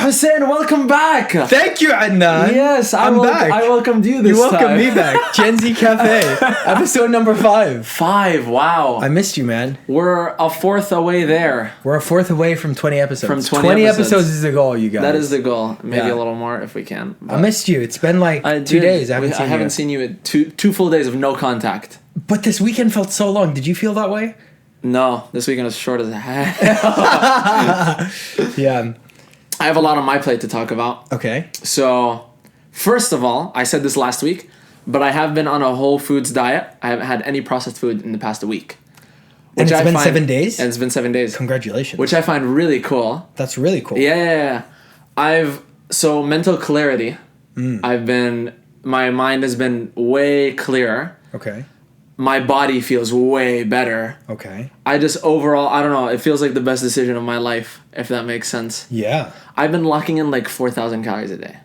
Hussain, welcome back. Thank you, Adnan. Yes, I'm back. I welcomed you this You welcomed time. me back. Gen Z Cafe, episode number 5. 5, wow. I missed you, man. We're a fourth away there. We're a fourth away from 20 episodes. From 20 episodes is the goal, you guys. That is the goal. Maybe a little more if we can. I missed you. It's been like 2 days. I haven't seen you in two full days of no contact. But this weekend felt so long. Did you feel that way? No, this weekend was short as hell. Yeah. I have a lot on my plate to talk about. Okay. So, first of all, I said this last week, but I have been on a whole foods diet. I haven't had any processed food in the past week. And it's been 7 days? And it's been 7 days. Congratulations. Which I find really cool. That's really cool. Yeah. So mental clarity. My mind has been way clearer. Okay. My body feels way better. Okay. I just overall, I don't know, it feels like the best decision of my life, if that makes sense. Yeah. I've been locking in like 4,000 calories a day.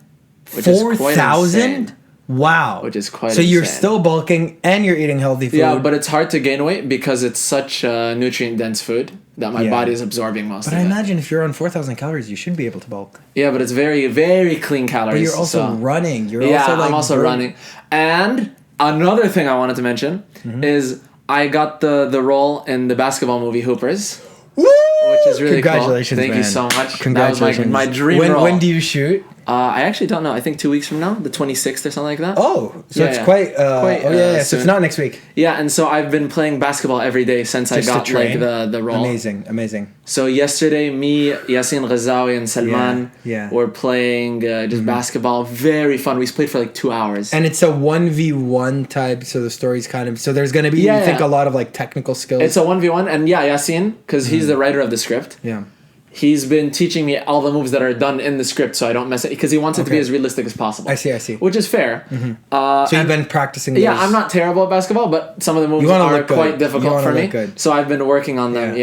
4,000? Wow. Which is quite So you're insane. still bulking and you're eating healthy food. Yeah, but it's hard to gain weight because it's such nutrient-dense food that my body is absorbing most of it. But I imagine if you're on 4,000 calories, you should be able to bulk. Yeah, but it's very, very clean calories. But you're also running. I'm also running. And another thing I wanted to mention is I got the role in the basketball movie Hoopers. Woo! Which is really Congratulations, cool. Thank man. you so much. Congratulations. That was my dream role. When do you shoot? I actually don't know. I think 2 weeks from now, the 26th or something like that. Oh, so it's quite so it's soon. not next week. Yeah, and so I've been playing basketball every day since I got like the role. Amazing. So yesterday, me, Yassine Ghazawi, and Salman were playing just basketball. Very fun. We played for like 2 hours. And it's a 1v1 type, so the story's kind of... So there's going to be, you think, a lot of like technical skills? It's a 1v1, and Yassine, because he's the writer of the script. Yeah. He's been teaching me all the moves that are done in the script so I don't mess it, because he wants it to be as realistic as possible. I see. Which is fair. So you've been practicing those. Yeah, I'm not terrible at basketball, but some of the moves are quite difficult for me. So I've been working on them,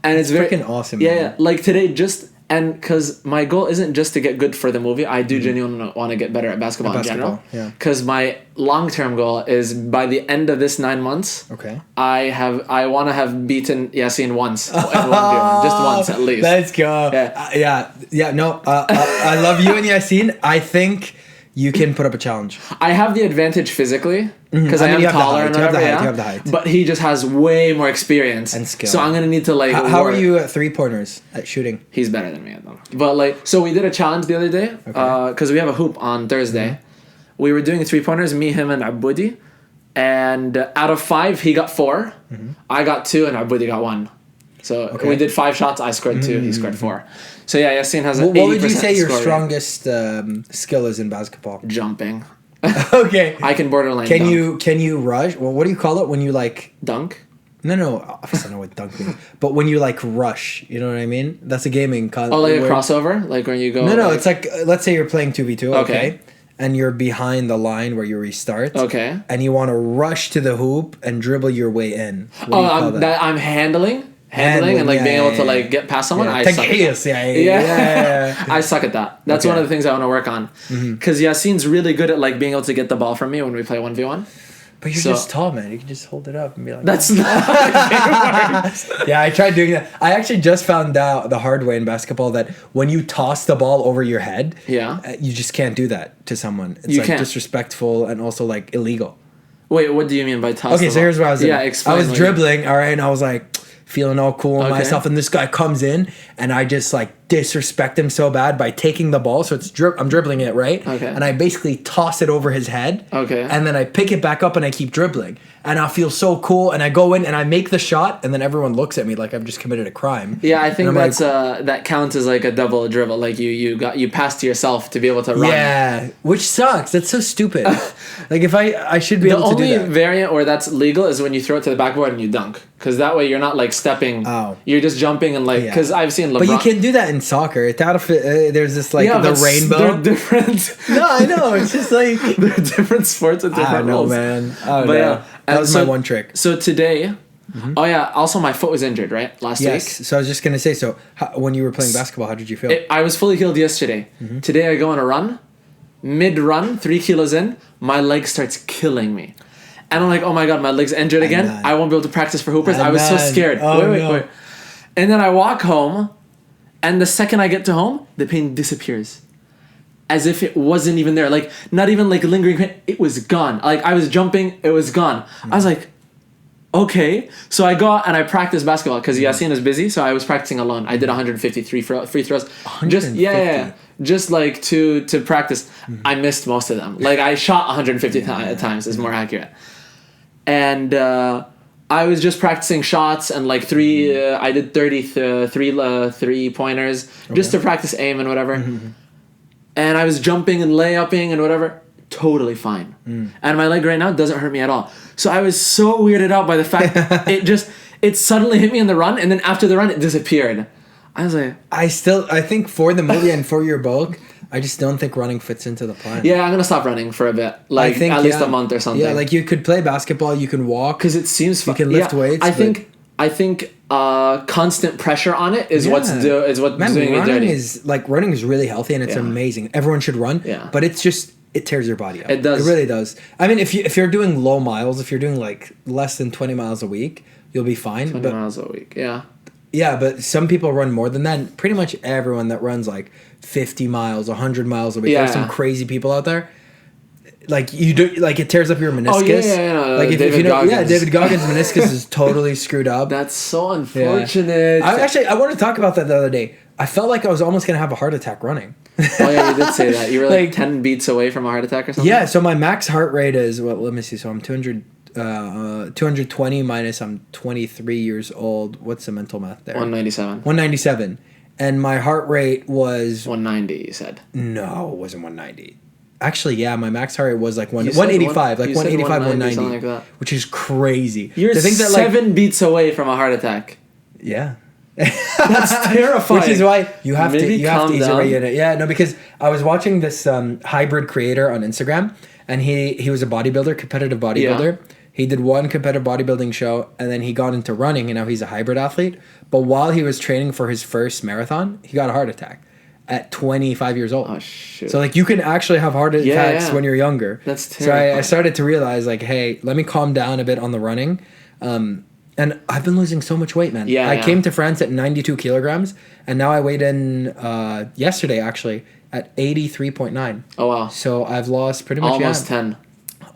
And it's very freaking awesome, man. Like today, because my goal isn't just to get good for the movie. I do genuinely want to get better at basketball in general. Yeah. Because my long-term goal is by the end of this 9 months, I want to have beaten Yassine once. Just once at least. Let's go. I love you and Yassine. I think you can put up a challenge. I have the advantage physically because I am taller and whatever. You have the height. But he just has way more experience and skill. So I'm gonna need to like. How are you at 3-pointers at shooting? He's better than me at them. But like, so we did a challenge the other day because we have a hoop on Thursday. We were doing 3-pointers, me, him, and Aboudi. And out of 5, he got 4. I got 2, and Aboudi got 1. So we did 5 shots. I scored 2. He scored 4. So yeah, Yassine has an 80% What would you say your score strongest skill is in basketball? Jumping. Okay. I can borderline dunk. Can you rush? Well, what do you call it when you like... Dunk? No. I don't know what dunk means. But when you like rush, you know what I mean? That's a gaming concept. Oh, like a crossover? Like when you go... No, it's like, let's say you're playing 2v2, okay? And you're behind the line where you restart. Okay. And you want to rush to the hoop and dribble your way in. I'm handling and like being able to like get past someone. I suck at that. I suck at that. That's one of the things I want to work on. Because Yassine's really good at like being able to get the ball from me when we play 1v1. But you're just tall, man. You can just hold it up and be like... That's not how it works. Yeah, I tried doing that. I actually just found out the hard way in basketball that when you toss the ball over your head, you just can't do that to someone. It's disrespectful and also like illegal. Wait, what do you mean by toss? Okay, so here's what I was doing. Explain. I was dribbling, all right, and I was like feeling all cool on myself, and this guy comes in, and I just like disrespect him so bad by taking the ball. So I'm dribbling it, right? Okay. And I basically toss it over his head. Okay. And then I pick it back up and I keep dribbling. And I feel so cool, and I go in and I make the shot, and then everyone looks at me like I've just committed a crime. Yeah, I think that's that counts as like a double dribble. Like you passed to yourself to be able to run. Yeah, which sucks. That's so stupid. Like if I should be able to do that. The only variant where that's legal is when you throw it to the backboard and you dunk, because that way you're not like stepping. Oh. You're just jumping and like because I've seen LeBron. But you can do that in soccer. There's this like the rainbow. They're different. No, I know. It's just like they're different sports with different rules. Man. Yeah, that was my one trick. So today, also my foot was injured, right? Last week. So I was just gonna say. So when you were playing basketball, how did you feel? I was fully healed yesterday. Today I go on a run. Mid-run, 3 kilos in, my leg starts killing me. And I'm like, oh my god, my leg's injured again. I won't be able to practice for hoopers. I was so scared. Wait. And then I walk home, And the second I get to home, the pain disappears. As if it wasn't even there. Like, not even like lingering pain. It was gone. Like, I was jumping, it was gone. I was like, okay. So I go out and I practice basketball because Yasin is busy. So I was practicing alone. I did 153 free throws. 150? Just like to practice. I missed most of them. Like, I shot 150 times is more accurate. And I was just practicing shots and like I did 33 pointers just to practice aim and whatever. And I was jumping and layupping and whatever. Totally fine. And my leg right now doesn't hurt me at all. So I was so weirded out by the fact that it suddenly hit me in the run, and then after the run it disappeared. I was like, I think for the movie and for your bulk, I just don't think running fits into the plan. Yeah, I'm gonna stop running for a bit, like at least a month or something. Yeah, like you could play basketball, you can walk, because it seems fun. You can lift weights. I think constant pressure on it is what's doing it dirty. Running is really healthy and it's amazing. Everyone should run. Yeah. But it tears your body up. It does. It really does. I mean, if you're doing low miles, if you're doing like less than 20 miles a week, you'll be fine. 20 miles a week, yeah. Yeah, but some people run more than that. And pretty much everyone that runs like 50 miles, 100 miles a week. There's some crazy people out there. Like you do, like it tears up your meniscus. Oh yeah. Like if you know, Goggins. David Goggins' meniscus is totally screwed up. That's so unfortunate. I wanted to talk about that the other day. I felt like I was almost gonna have a heart attack running. Oh yeah, you did say that. You were like 10 beats away from a heart attack or something. Yeah. So my max heart rate is let me see. So I'm 220 minus I'm 23 years old. What's the mental math there? 197. 197, and my heart rate was 190. You said. No, it wasn't 190. Actually, yeah, my max heart rate was like 185, like 185, 190, like that. Which is crazy. You're to think that 7 beats away from a heart attack. Yeah. That's terrifying. Which is why you have to ease away in it. Yeah, no, because I was watching this hybrid creator on Instagram, and he was a bodybuilder, competitive bodybuilder. Yeah. He did one competitive bodybuilding show, and then he got into running, and now he's a hybrid athlete. But while he was training for his first marathon, he got a heart attack at 25 years old. Oh, shit. So, like, you can actually have heart attacks when you're younger. That's terrifying. So I started to realize, like, hey, let me calm down a bit on the running. And I've been losing so much weight, man. I came to France at 92 kilograms, and now I weighed in yesterday, actually, at 83.9. Oh, wow. So I've lost pretty much... Almost 10.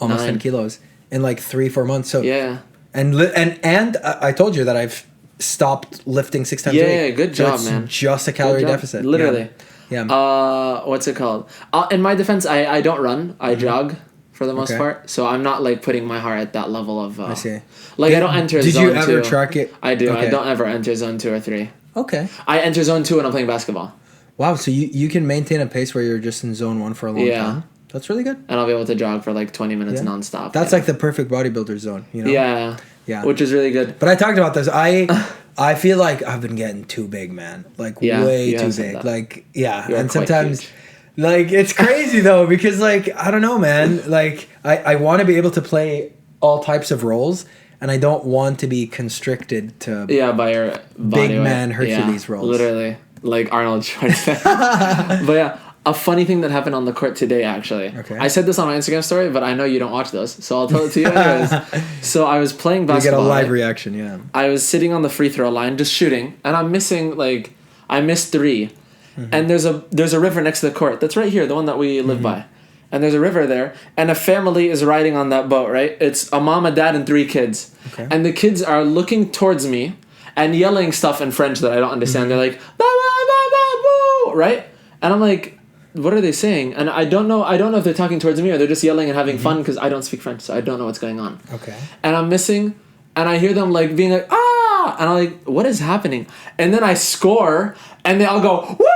Almost 10 kilos in, like, 3-4 months. So yeah. And I told you that I've stopped lifting 6 times a week. Yeah, good job, man. Just a calorie deficit. Literally. Yeah. What's it called? In my defense, I don't run. I jog for the most part. So I'm not like putting my heart at that level of... I see. Like I don't enter zone 2. Did you ever track it? I do. Okay. I don't ever enter zone 2 or 3. Okay. I enter zone 2 when I'm playing basketball. Wow. So you can maintain a pace where you're just in zone 1 for a long time? That's really good. And I'll be able to jog for like 20 minutes nonstop. That's like the perfect bodybuilder zone, you know? Yeah. Yeah. Which is really good. But I talked about this. I feel like I've been getting too big, man. Like way too big. That. Like and sometimes huge. Like it's crazy though because like I don't know, man. Like I want to be able to play all types of roles and I don't want to be constricted to by your body big man Hercules roles. Literally. Like Arnold Schwarzenegger. But yeah. A funny thing that happened on the court today, actually. Okay. I said this on my Instagram story, but I know you don't watch those, so I'll tell it to you anyways. So I was playing basketball. You get a live reaction, yeah. I was sitting on the free throw line, just shooting, and I'm missing, like, I missed 3. Mm-hmm. And there's a river next to the court. That's right here, the one that we live by. And there's a river there, and a family is riding on that boat, right? It's a mom, a dad, and 3 kids. Okay. And the kids are looking towards me and yelling stuff in French that I don't understand. They're like, ba, ba, ba, ba, boo, right? And I'm like... What are they saying? And I don't know if they're talking towards me or they're just yelling and having fun because I don't speak French, so I don't know what's going on. Okay. And I'm missing, and I hear them like being like, ah! And I'm like, what is happening? And then I score, and they all go, woo!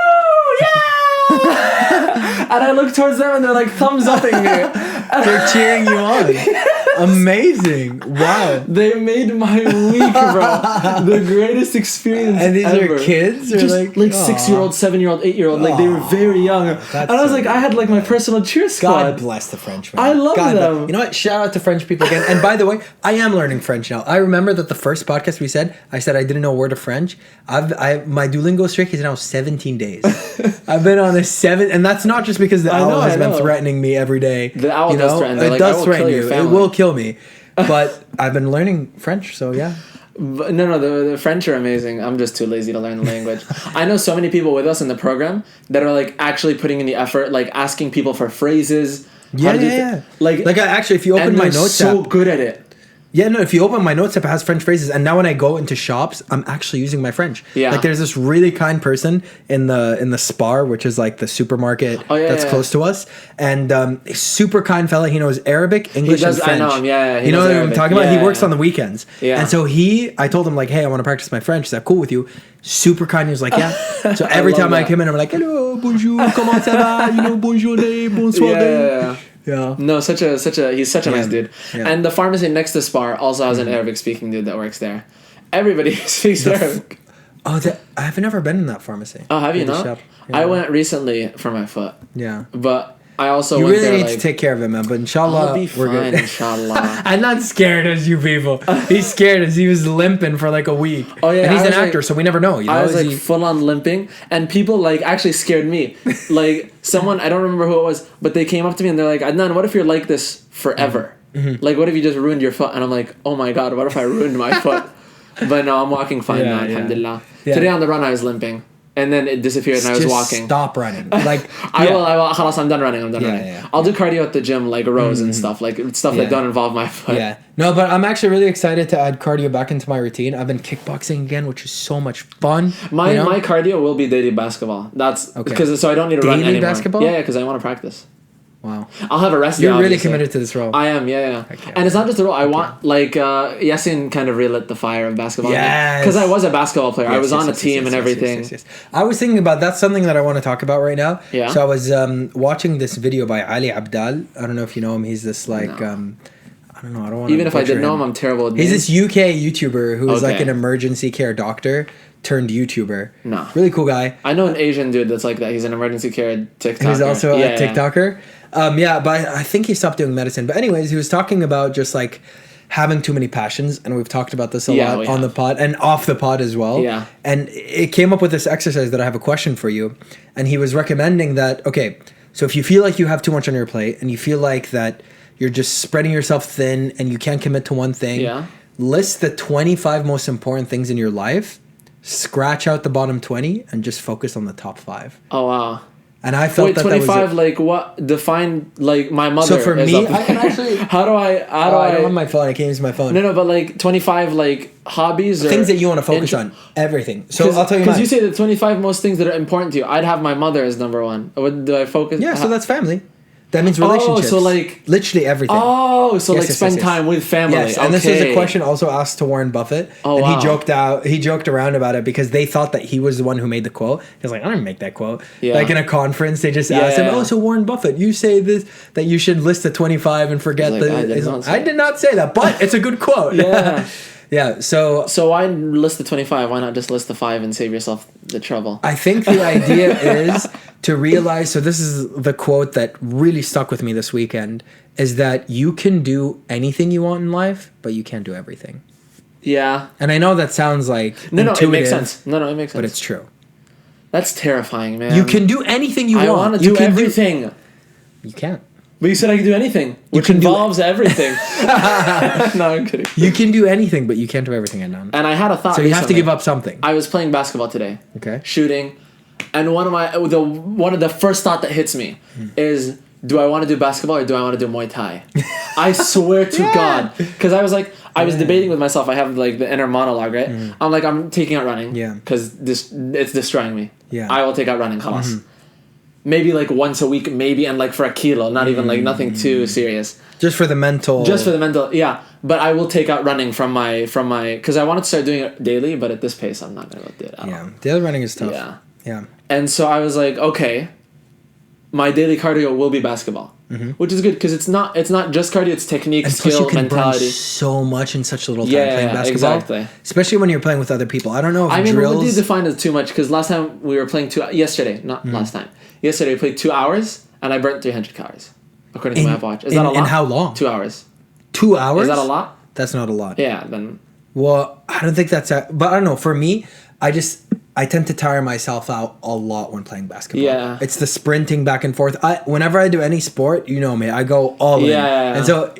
Yeah! And I look towards them, and they're like thumbs upping me. They're cheering you on. Amazing. Wow. They made my week, bro. The greatest experience and these ever. Are kids? Or just like 6-year-old, 7-year-old, 8-year-old. Like they were very young. And I was like, I had like my personal cheer squad. God bless the Frenchmen. I love them. You know what? Shout out to French people again. And by the way, I am learning French now. I remember that the first podcast I said I didn't know a word of French. My Duolingo streak is now 17 days. I've been on a 7, and that's not just because the owl has been threatening me every day. The owl does threaten. It does threaten you. It will kill me. But I've been learning French, so yeah. No, the French are amazing. I'm just too lazy to learn the language. I know so many people with us in the program that are like actually putting in the effort, like asking people for phrases. Yeah. Like actually, if you open my notes so good at it. Yeah, no, if you open my notes app, it has French phrases. And now when I go into shops, I'm actually using my French. Yeah. Like there's this really kind person in the Spar, which is like the supermarket that's close to us. And super kind fella. He knows Arabic, English, and French. I know him, yeah. You know what I'm talking about? Yeah, he works on the weekends. Yeah. And so I told him like, hey, I want to practice my French. Is that cool with you? Super kind. He was like, yeah. So every time I come in, I'm like, hello, bonjour, comment ça va? You know, bonjour, bonsoir. Yeah. No, he's such a nice dude. Yeah. And the pharmacy next to Spar also has an Arabic speaking dude that works there. Everybody speaks Arabic. I've never been in that pharmacy. Oh, have you not? Yeah. I went recently for my foot. Yeah. But I also you went really there, need to take care of him, man. But inshallah, I'll be fine, we're good. Inshallah. I'm not scared as you people. He's scared as he was limping for like a week. Oh yeah, and he's an actor, so we never know. You know? I was like full on limping, and people like actually scared me. Like someone, I don't remember who it was, but they came up to me and they're like, Adnan, what if you're like this forever? Mm-hmm. Like, what if you just ruined your foot? And I'm like, oh my god, what if I ruined my foot? But no, I'm walking fine now, alhamdulillah. Yeah. Today on the run, I was limping. And then it disappeared and I was walking. Stop running. Like I will. Khalas, I'm done running. I'll do cardio at the gym, like rows and stuff, like stuff that don't involve my foot. Yeah. No, but I'm actually really excited to add cardio back into my routine. I've been kickboxing again, which is so much fun. My cardio will be daily basketball. That's because so I don't need to run anymore. Daily basketball? Yeah, because I want to practice. Wow. I'll have a rest day. You're really committed to this role. I am, yeah. Okay. And it's not just a role. I want, like, Yasin kind of relit the fire of basketball. Yes. Because I was a basketball player. I was on a team and everything. Yes. I was thinking about, that's something that I want to talk about right now. Yeah. So I was watching this video by Ali Abdal. I don't know if you know him. He's this, like, I don't know. I don't want to Even if I did know him, I'm terrible at He's this UK YouTuber who is like an emergency care doctor turned YouTuber. No. Really cool guy. I know an Asian dude that's like that. He's an emergency care TikToker. He's also a TikToker. But I think he stopped doing medicine. But anyways, he was talking about just like having too many passions, and we've talked about this a lot on the pod and off the pod as well. Yeah. And it came up with this exercise that I have a question for you. And he was recommending that, okay, so if you feel like you have too much on your plate and you feel like that you're just spreading yourself thin and you can't commit to one thing, list the 25 most important things in your life, scratch out the bottom 20, and just focus on the top 5. Oh, wow. And I felt 25, like what? Define, like my mother. So for me, I can actually. How do I don't have my phone. I can't use my phone. No, but like 25, like hobbies or things that you want to focus on. Everything. So I'll tell you. Because you say the 25 most things that are important to you. I'd have my mother as number 1. What do I focus? Yeah, so that's family. That means relationships. Oh, so like literally everything. Oh, so spend time with family. Yes, and this is a question also asked to Warren Buffett. Oh, and he joked around about it because they thought that he was the one who made the quote. He was like, I didn't make that quote. Yeah. Like in a conference, they just asked him, "Oh, so Warren Buffett, you say this that you should list the 25 and forget I did not say that, but it's a good quote." Yeah. Yeah, so why list the 25? Why not just list the 5 and save yourself the trouble? I think the idea is to realize, so this is the quote that really stuck with me this weekend, is that you can do anything you want in life, but you can't do everything. Yeah. And I know that sounds like intuitive, it makes sense. No, it makes sense. But it's true. That's terrifying, man. You can do anything you want. I want to do everything. You can't. But you said I can do anything, which involves everything. No, I'm kidding. You can do anything, but you can't do everything, Adnan. And I had a thought. So you have to give up something. I was playing basketball today. Okay. Shooting, and one of the first thought that hits me is, do I want to do basketball or do I want to do Muay Thai? I swear to God, because I was debating with myself. I have like the inner monologue, right? I'm like, I'm taking out running. Yeah. Because it's destroying me. Yeah. I will take out running, khalas. Maybe like once a week, maybe, and like for a kilo, not even like nothing too serious. Just for the mental. Yeah. But I will take out running from my, because I wanted to start doing it daily, but at this pace, I'm not going to do it at all. Daily running is tough. Yeah. And so I was like, okay, my daily cardio will be basketball, which is good because it's not just cardio, it's technique, and skill, you can mentality. Burn so much in such little time playing basketball. Exactly. Especially when you're playing with other people. I don't know if drills... what would you define as too much? Because last time we were playing yesterday we played 2 hours and I burnt 300 calories according to my Apple Watch. Is that a lot? In how long? 2 hours. 2 hours? Is that a lot? That's not a lot. Yeah, then... Well, I don't think that's... But I don't know. For me, I tend to tire myself out a lot when playing basketball. Yeah. It's the sprinting back and forth. Whenever I do any sport, you know me, I go all in. Yeah. And so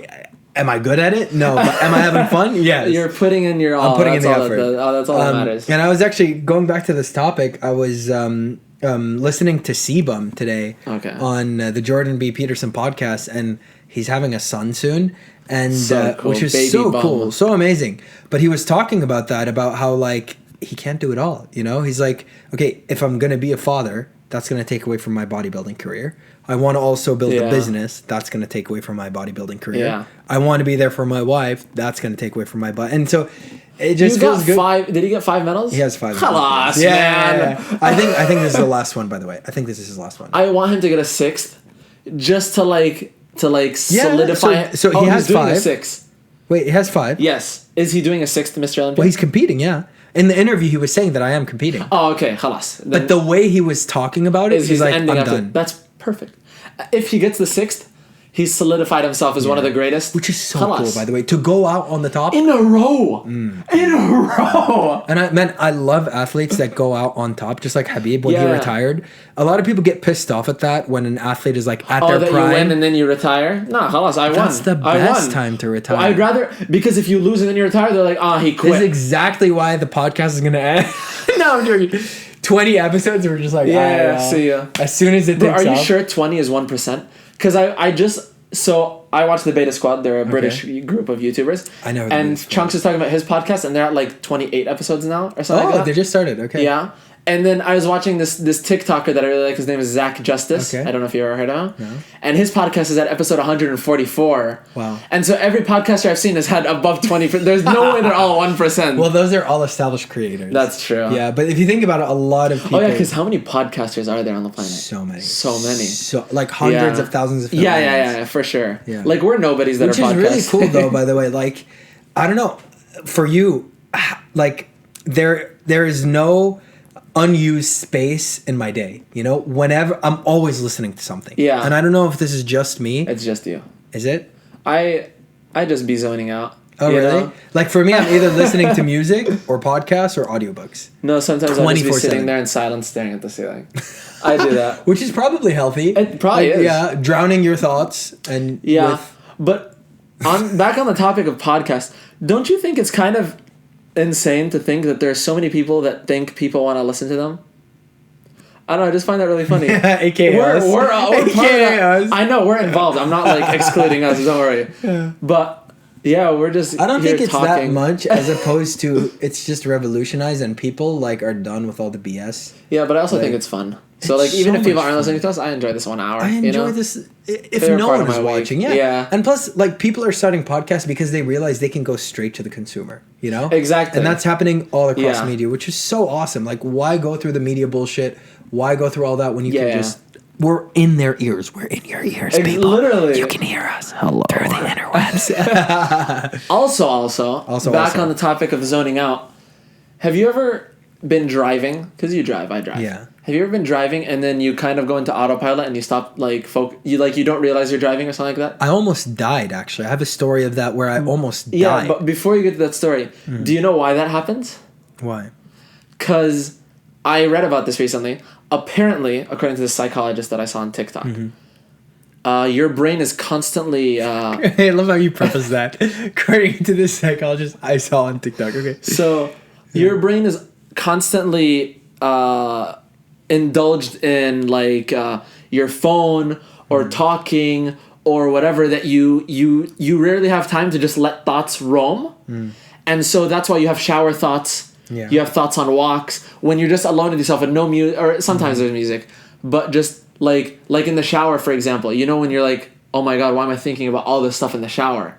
Am I good at it? No. But am I having fun? Yes. You're putting in your all. I'm putting in the effort. That's all that matters. And I was actually going back to this topic. I was listening to Sebum today on the Jordan B. Peterson podcast, and he's having a son soon, and cool. which is Baby so bum. cool, so amazing. But he was talking about that, about how like he can't do it all. You know, he's like, okay, if I'm gonna be a father, that's gonna take away from my bodybuilding career. I want to also build a business. That's going to take away from my bodybuilding career. Yeah. I want to be there for my wife. That's going to take away from my body. And so it just feels good. Did he get 5 medals? He has 5 medals. Yeah, Man. yeah. I think this is the last one, by the way. I think this is his last one. I want him to get a 6th just to solidify. So he has he's doing 5. a 6. Wait, he has 5? Yes. Is he doing a 6th Mr. Olympia? Well, he's competing, yeah. In the interview, he was saying that I am competing. Oh, okay. Khalas. But the way he was talking about it, he's like, I'm done. That's perfect. If he gets the 6th, he's solidified himself as one of the greatest. Which is so cool, by the way. To go out on the top. In a row. In a row. And I love athletes that go out on top, just like Habib when he retired. A lot of people get pissed off at that when an athlete is like at their that prime. You win and then you retire? Nah, khalas, I won. That's the best time to retire. Well, I'd rather, because if you lose and then you retire, they're like, he quit. This is exactly why the podcast is going to end. No, I'm joking. 20 episodes, we're just like, see ya. As soon as it takes off. Are you sure 20 is 1%? Because I watched the Beta Squad. They're a British group of YouTubers. I know. And Chunks is talking about his podcast, and they're at like 28 episodes now or something like that. Oh, they just started. Okay. Yeah. And then I was watching this TikToker that I really like. His name is Zach Justice. Okay. I don't know if you ever heard of him. No. And his podcast is at episode 144. Wow. And so every podcaster I've seen has had above 20. There's no way they're all 1%. Well, those are all established creators. That's true. Yeah, but if you think about it, a lot of people. Oh, yeah, because how many podcasters are there on the planet? So many. So like hundreds of thousands of films. Yeah, for sure. Yeah. Like, we're nobodies that Which are podcasts. Which is really cool, though, by the way. Like, I don't know. For you, like, there is no unused space in my day. You know, whenever I'm always listening to something. Yeah. And I don't know if this is just me. It's just you. Is it? I just be zoning out. Oh, really? Know? Like, for me, I'm either listening to music or podcasts or audiobooks. No, sometimes I'll just be sitting there in silence staring at the ceiling. I do that. Which is probably healthy. It probably is. Yeah, drowning your thoughts. And but back on the topic of podcasts, don't you think it's kind of insane to think that there are so many people that think people want to listen to them? I don't know. I just find that really funny. AKA us. We're part of us. I know we're involved. I'm not like excluding us. Don't worry. Yeah. But yeah, we're just. I don't think it's talking. that much, as opposed to it's just revolutionized and people like are done with all the BS. Yeah, but I also think it's fun. So like, even if people aren't listening to us, I enjoy this 1 hour. I enjoy this if no one is watching. Yeah. And plus, like, people are starting podcasts because they realize they can go straight to the consumer. You know. Exactly. And that's happening all across media, which is so awesome. Like, why go through the media bullshit? Why go through all that when you can just... We're in their ears. We're in your ears, people. Literally. You can hear us. Hello. Through the interwebs. Also, back on the topic of zoning out, have you ever been driving? Because you drive, I drive. Yeah. Have you ever been driving and then you kind of go into autopilot and you stop, like, you don't realize you're driving or something like that? I almost died, actually. I have a story of that where I almost died. Yeah, but before you get to that story, do you know why that happens? Why? Because I read about this recently. Apparently, according to the psychologist that I saw on TikTok, your brain is constantly... I love how you preface that. According to this psychologist I saw on TikTok. Okay. So, your brain is constantly indulged in, like, your phone or talking or whatever, that you rarely have time to just let thoughts roam. And so that's why you have shower thoughts. Yeah. You have thoughts on walks when you're just alone with yourself and no music, or sometimes there's music, but just like in the shower, for example, you know, when you're like, oh my God, why am I thinking about all this stuff in the shower?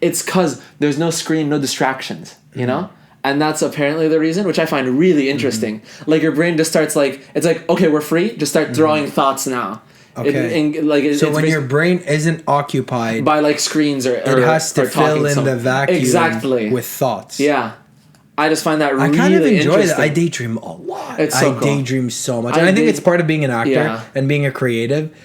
It's because there's no screen, no distractions, you know? And that's apparently the reason, which I find really interesting. Like, your brain just starts like, it's like, okay, we're free. Just start throwing thoughts now. Okay. So when your brain isn't occupied by like screens or it has to fill in the vacuum with thoughts. Yeah. I just find that really interesting. I kind of enjoy that. I daydream a lot. It's so cool. Daydream so much. And I think it's part of being an actor and being a creative.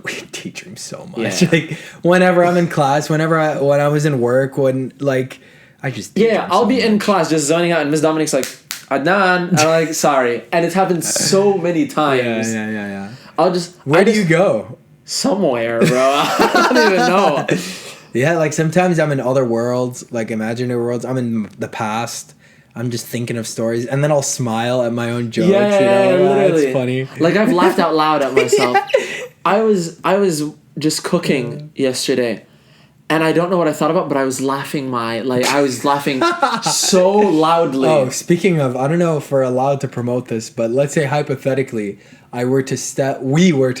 We daydream so much. Like, whenever I'm in class, when I was in work, when, like, I just daydream I'll be in class just zoning out and Miss Dominique's like, Adnan, and I'm like, sorry. And it's happened so many times. Yeah. I'll just... Where do you go? Somewhere, bro. I don't even know. Yeah, like sometimes I'm in other worlds, like imaginary worlds. I'm in the past. I'm just thinking of stories, and then I'll smile at my own jokes. Yeah, literally. It's funny. Like I've laughed out loud at myself. I was just cooking yesterday, and I don't know what I thought about, but I was laughing I was laughing so loudly. Oh, speaking of, I don't know if we're allowed to promote this, but let's say hypothetically, we were to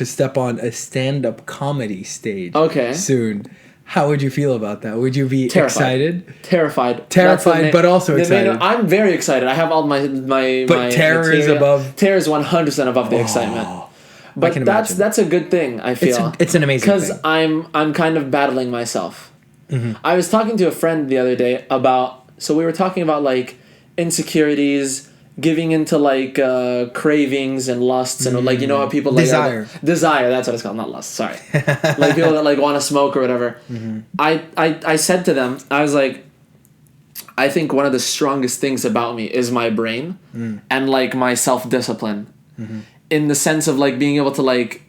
step on a stand-up comedy stage. Okay. Soon. How would you feel about that? Would you be excited? Terrified, but also excited. I'm very excited. I have all my But terror is above. Terror is 100% above the excitement. But that's a good thing. I feel it's an amazing thing. Because I'm kind of battling myself. Mm-hmm. I was talking to a friend the other day so we were talking about like insecurities, giving into like cravings and lusts and like, you know how people like desire, that's what it's called, not lust, sorry. Like people that like want to smoke or whatever. Mm-hmm. I said to them, I was like, I think one of the strongest things about me is my brain and like my self-discipline in the sense of like being able to like,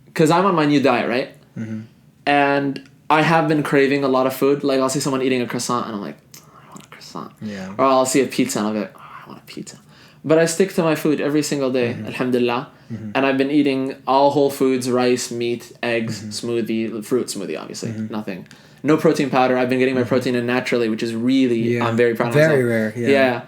because I'm on my new diet, right? And I have been craving a lot of food. Like I'll see someone eating a croissant and I'm like, I want a croissant. Yeah. Or I'll see a pizza and I'll be like, I want a pizza. But I stick to my food every single day, alhamdulillah. And I've been eating all whole foods, rice, meat, eggs, smoothie, fruit smoothie, obviously. Nothing. No protein powder. I've been getting my protein in naturally, which is really, I'm very proud of myself. Very rare, yeah.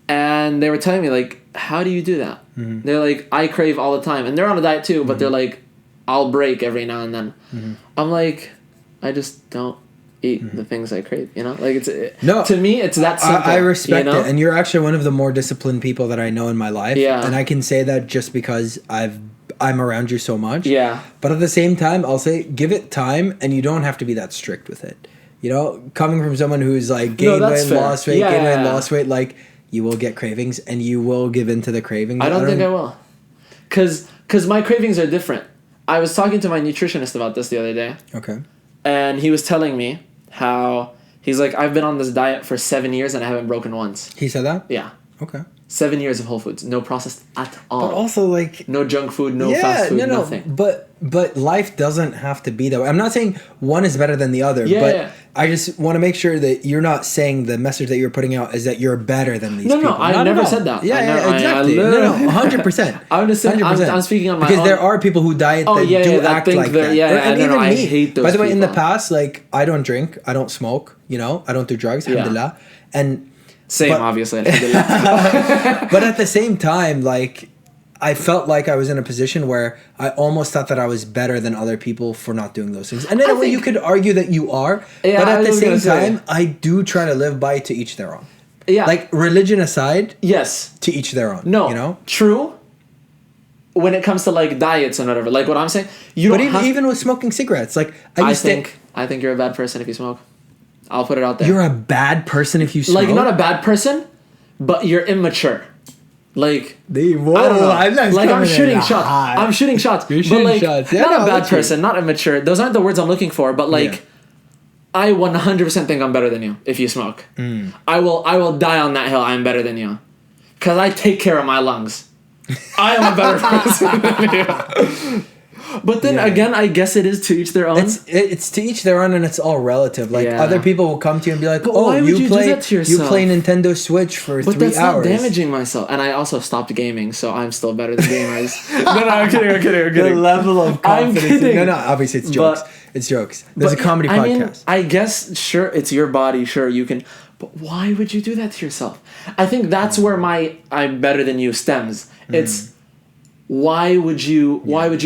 And they were telling me, like, how do you do that? They're like, I crave all the time. And they're on a diet too, but they're like, I'll break every now and then. I'm like, I just don't eat the things I crave, you know? Like to me it's that simple. I respect it, and you're actually one of the more disciplined people that I know in my life. Yeah. And I can say that just because I'm around you so much. Yeah. But at the same time, I'll say give it time, and you don't have to be that strict with it. You know, coming from someone who's like gained weight, lost weight, gained weight, lost weight, like you will get cravings and you will give in to the cravings. I don't think I will. Cause my cravings are different. I was talking to my nutritionist about this the other day. Okay. And he was telling me how he's like, I've been on this diet for 7 years and I haven't broken once. He said that? Yeah. Okay. 7 years of whole foods, no processed at all. But also like no junk food, no fast food, nothing. But life doesn't have to be that way. I'm not saying one is better than the other, but I just want to make sure that you're not saying the message that you're putting out is that you're better than these people. No, I never said that. Yeah, exactly. No, 100%. I'm speaking on my because there are people who diet that do act like that. And even me. I hate those By the way, people. in the past, like I don't drink, I don't smoke, you know, I don't do drugs, alhamdulillah. And obviously. But at the same time, like I felt like I was in a position where I almost thought that I was better than other people for not doing those things. And in a way, you could argue that you are. But at the same time, I do try to live by to each their own. Yeah. Like religion aside. Yes. To each their own. No. You know? True. When it comes to like diets and whatever, like what I'm saying, even with smoking cigarettes, like I think you're a bad person if you smoke. I'll put it out there. You're a bad person if you smoke? Like, not a bad person, but you're immature. Like, I don't know. I'm shooting shots. I'm shooting shots. You're shooting shots. Yeah, not a bad person, not immature. Those aren't the words I'm looking for, but like, I 100% think I'm better than you if you smoke. I will die on that hill. I'm better than you. Because I take care of my lungs. I am a better person than you. But then again, I guess it is to each their own. It's to each their own, and it's all relative. Like other people will come to you and be like, "Oh, you play Nintendo Switch for 3 hours." But that's not damaging myself. And I also stopped gaming, so I'm still better than gamers. no, I'm kidding. The level of confidence. I'm kidding. No, obviously it's jokes. It's jokes. There's a comedy podcast. I guess sure, it's your body. Sure, you can. But why would you do that to yourself? I think that's where my "I'm better than you" stems. It's. Why would you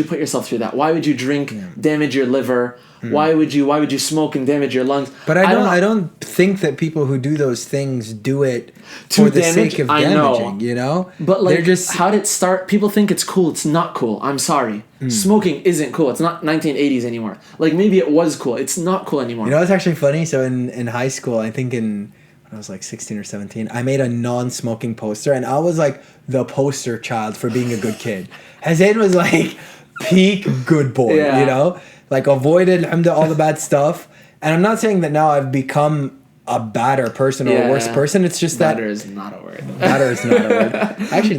put yourself through that? Why would you drink, damage your liver? Why would you smoke and damage your lungs? But I don't think that people who do those things do it for the sake of damaging, you know? But like, how did it start? People think it's cool. It's not cool. I'm sorry. Smoking isn't cool. It's not 1980s anymore. Like maybe it was cool. It's not cool anymore. You know, it's actually funny. So in high school, I think when I was like 16 or 17, I made a non-smoking poster, and I was like the poster child for being a good kid. Hussain was like peak good boy, you know? Like avoided all the bad stuff. And I'm not saying that now I've become a badder person or a worse person. It's just that... Badder is not a word. Badder is not a word. Actually,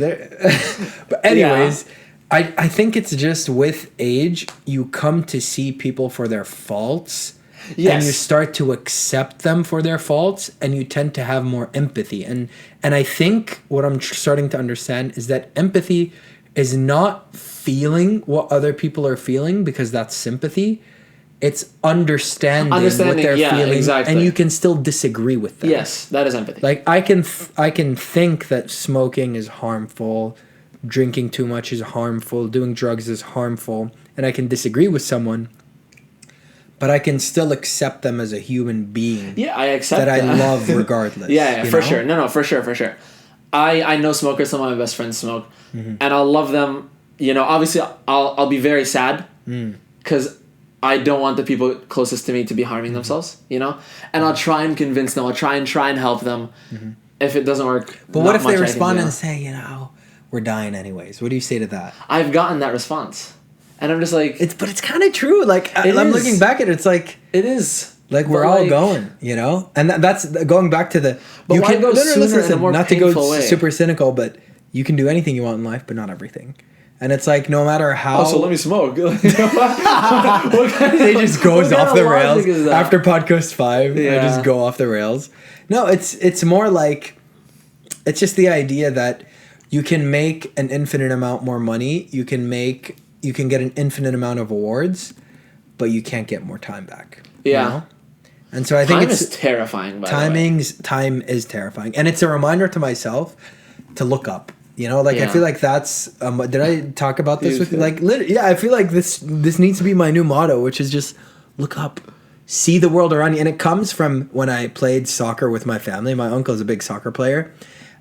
but anyways, I think it's just with age, you come to see people for their faults Yes. And you start to accept them for their faults, and you tend to have more empathy. And I think what I'm starting to understand is that empathy is not feeling what other people are feeling, because that's sympathy. It's understanding what they're feeling, exactly. And you can still disagree with them. Yes, that is empathy. Like I can think that smoking is harmful, drinking too much is harmful, doing drugs is harmful, and I can disagree with someone, but I can still accept them as a human being. Yeah, I accept that. I love regardless. Yeah, for sure. No, for sure. I know smokers. Some of my best friends smoke, and I'll love them. You know, obviously, I'll be very sad because I don't want the people closest to me to be harming themselves. You know, and I'll try and convince them. I'll try and help them. If it doesn't work, but what if they respond and say, you know, we're dying anyways? What do you say to that? I've gotten that response, and I'm just like, but it's kind of true. Like I'm looking back at it, it's like it is. Like we're all going, you know, and that's going back to the. But you can go sooner in a more not to go way. Super cynical, but you can do anything you want in life, but not everything. And it's like no matter how. Oh, so let me smoke. What it just goes off the rails after podcast 5. Yeah. I just go off the rails. No, it's more like, it's just the idea that you can make an infinite amount more money. You can get an infinite amount of awards, but you can't get more time back. Yeah. You know? And so I think time is terrifying. Time is terrifying, and it's a reminder to myself to look up. You know, like I feel like that's. Did I talk about this with you? Like, I feel like this needs to be my new motto, which is just look up, see the world around you, and it comes from when I played soccer with my family. My uncle is a big soccer player,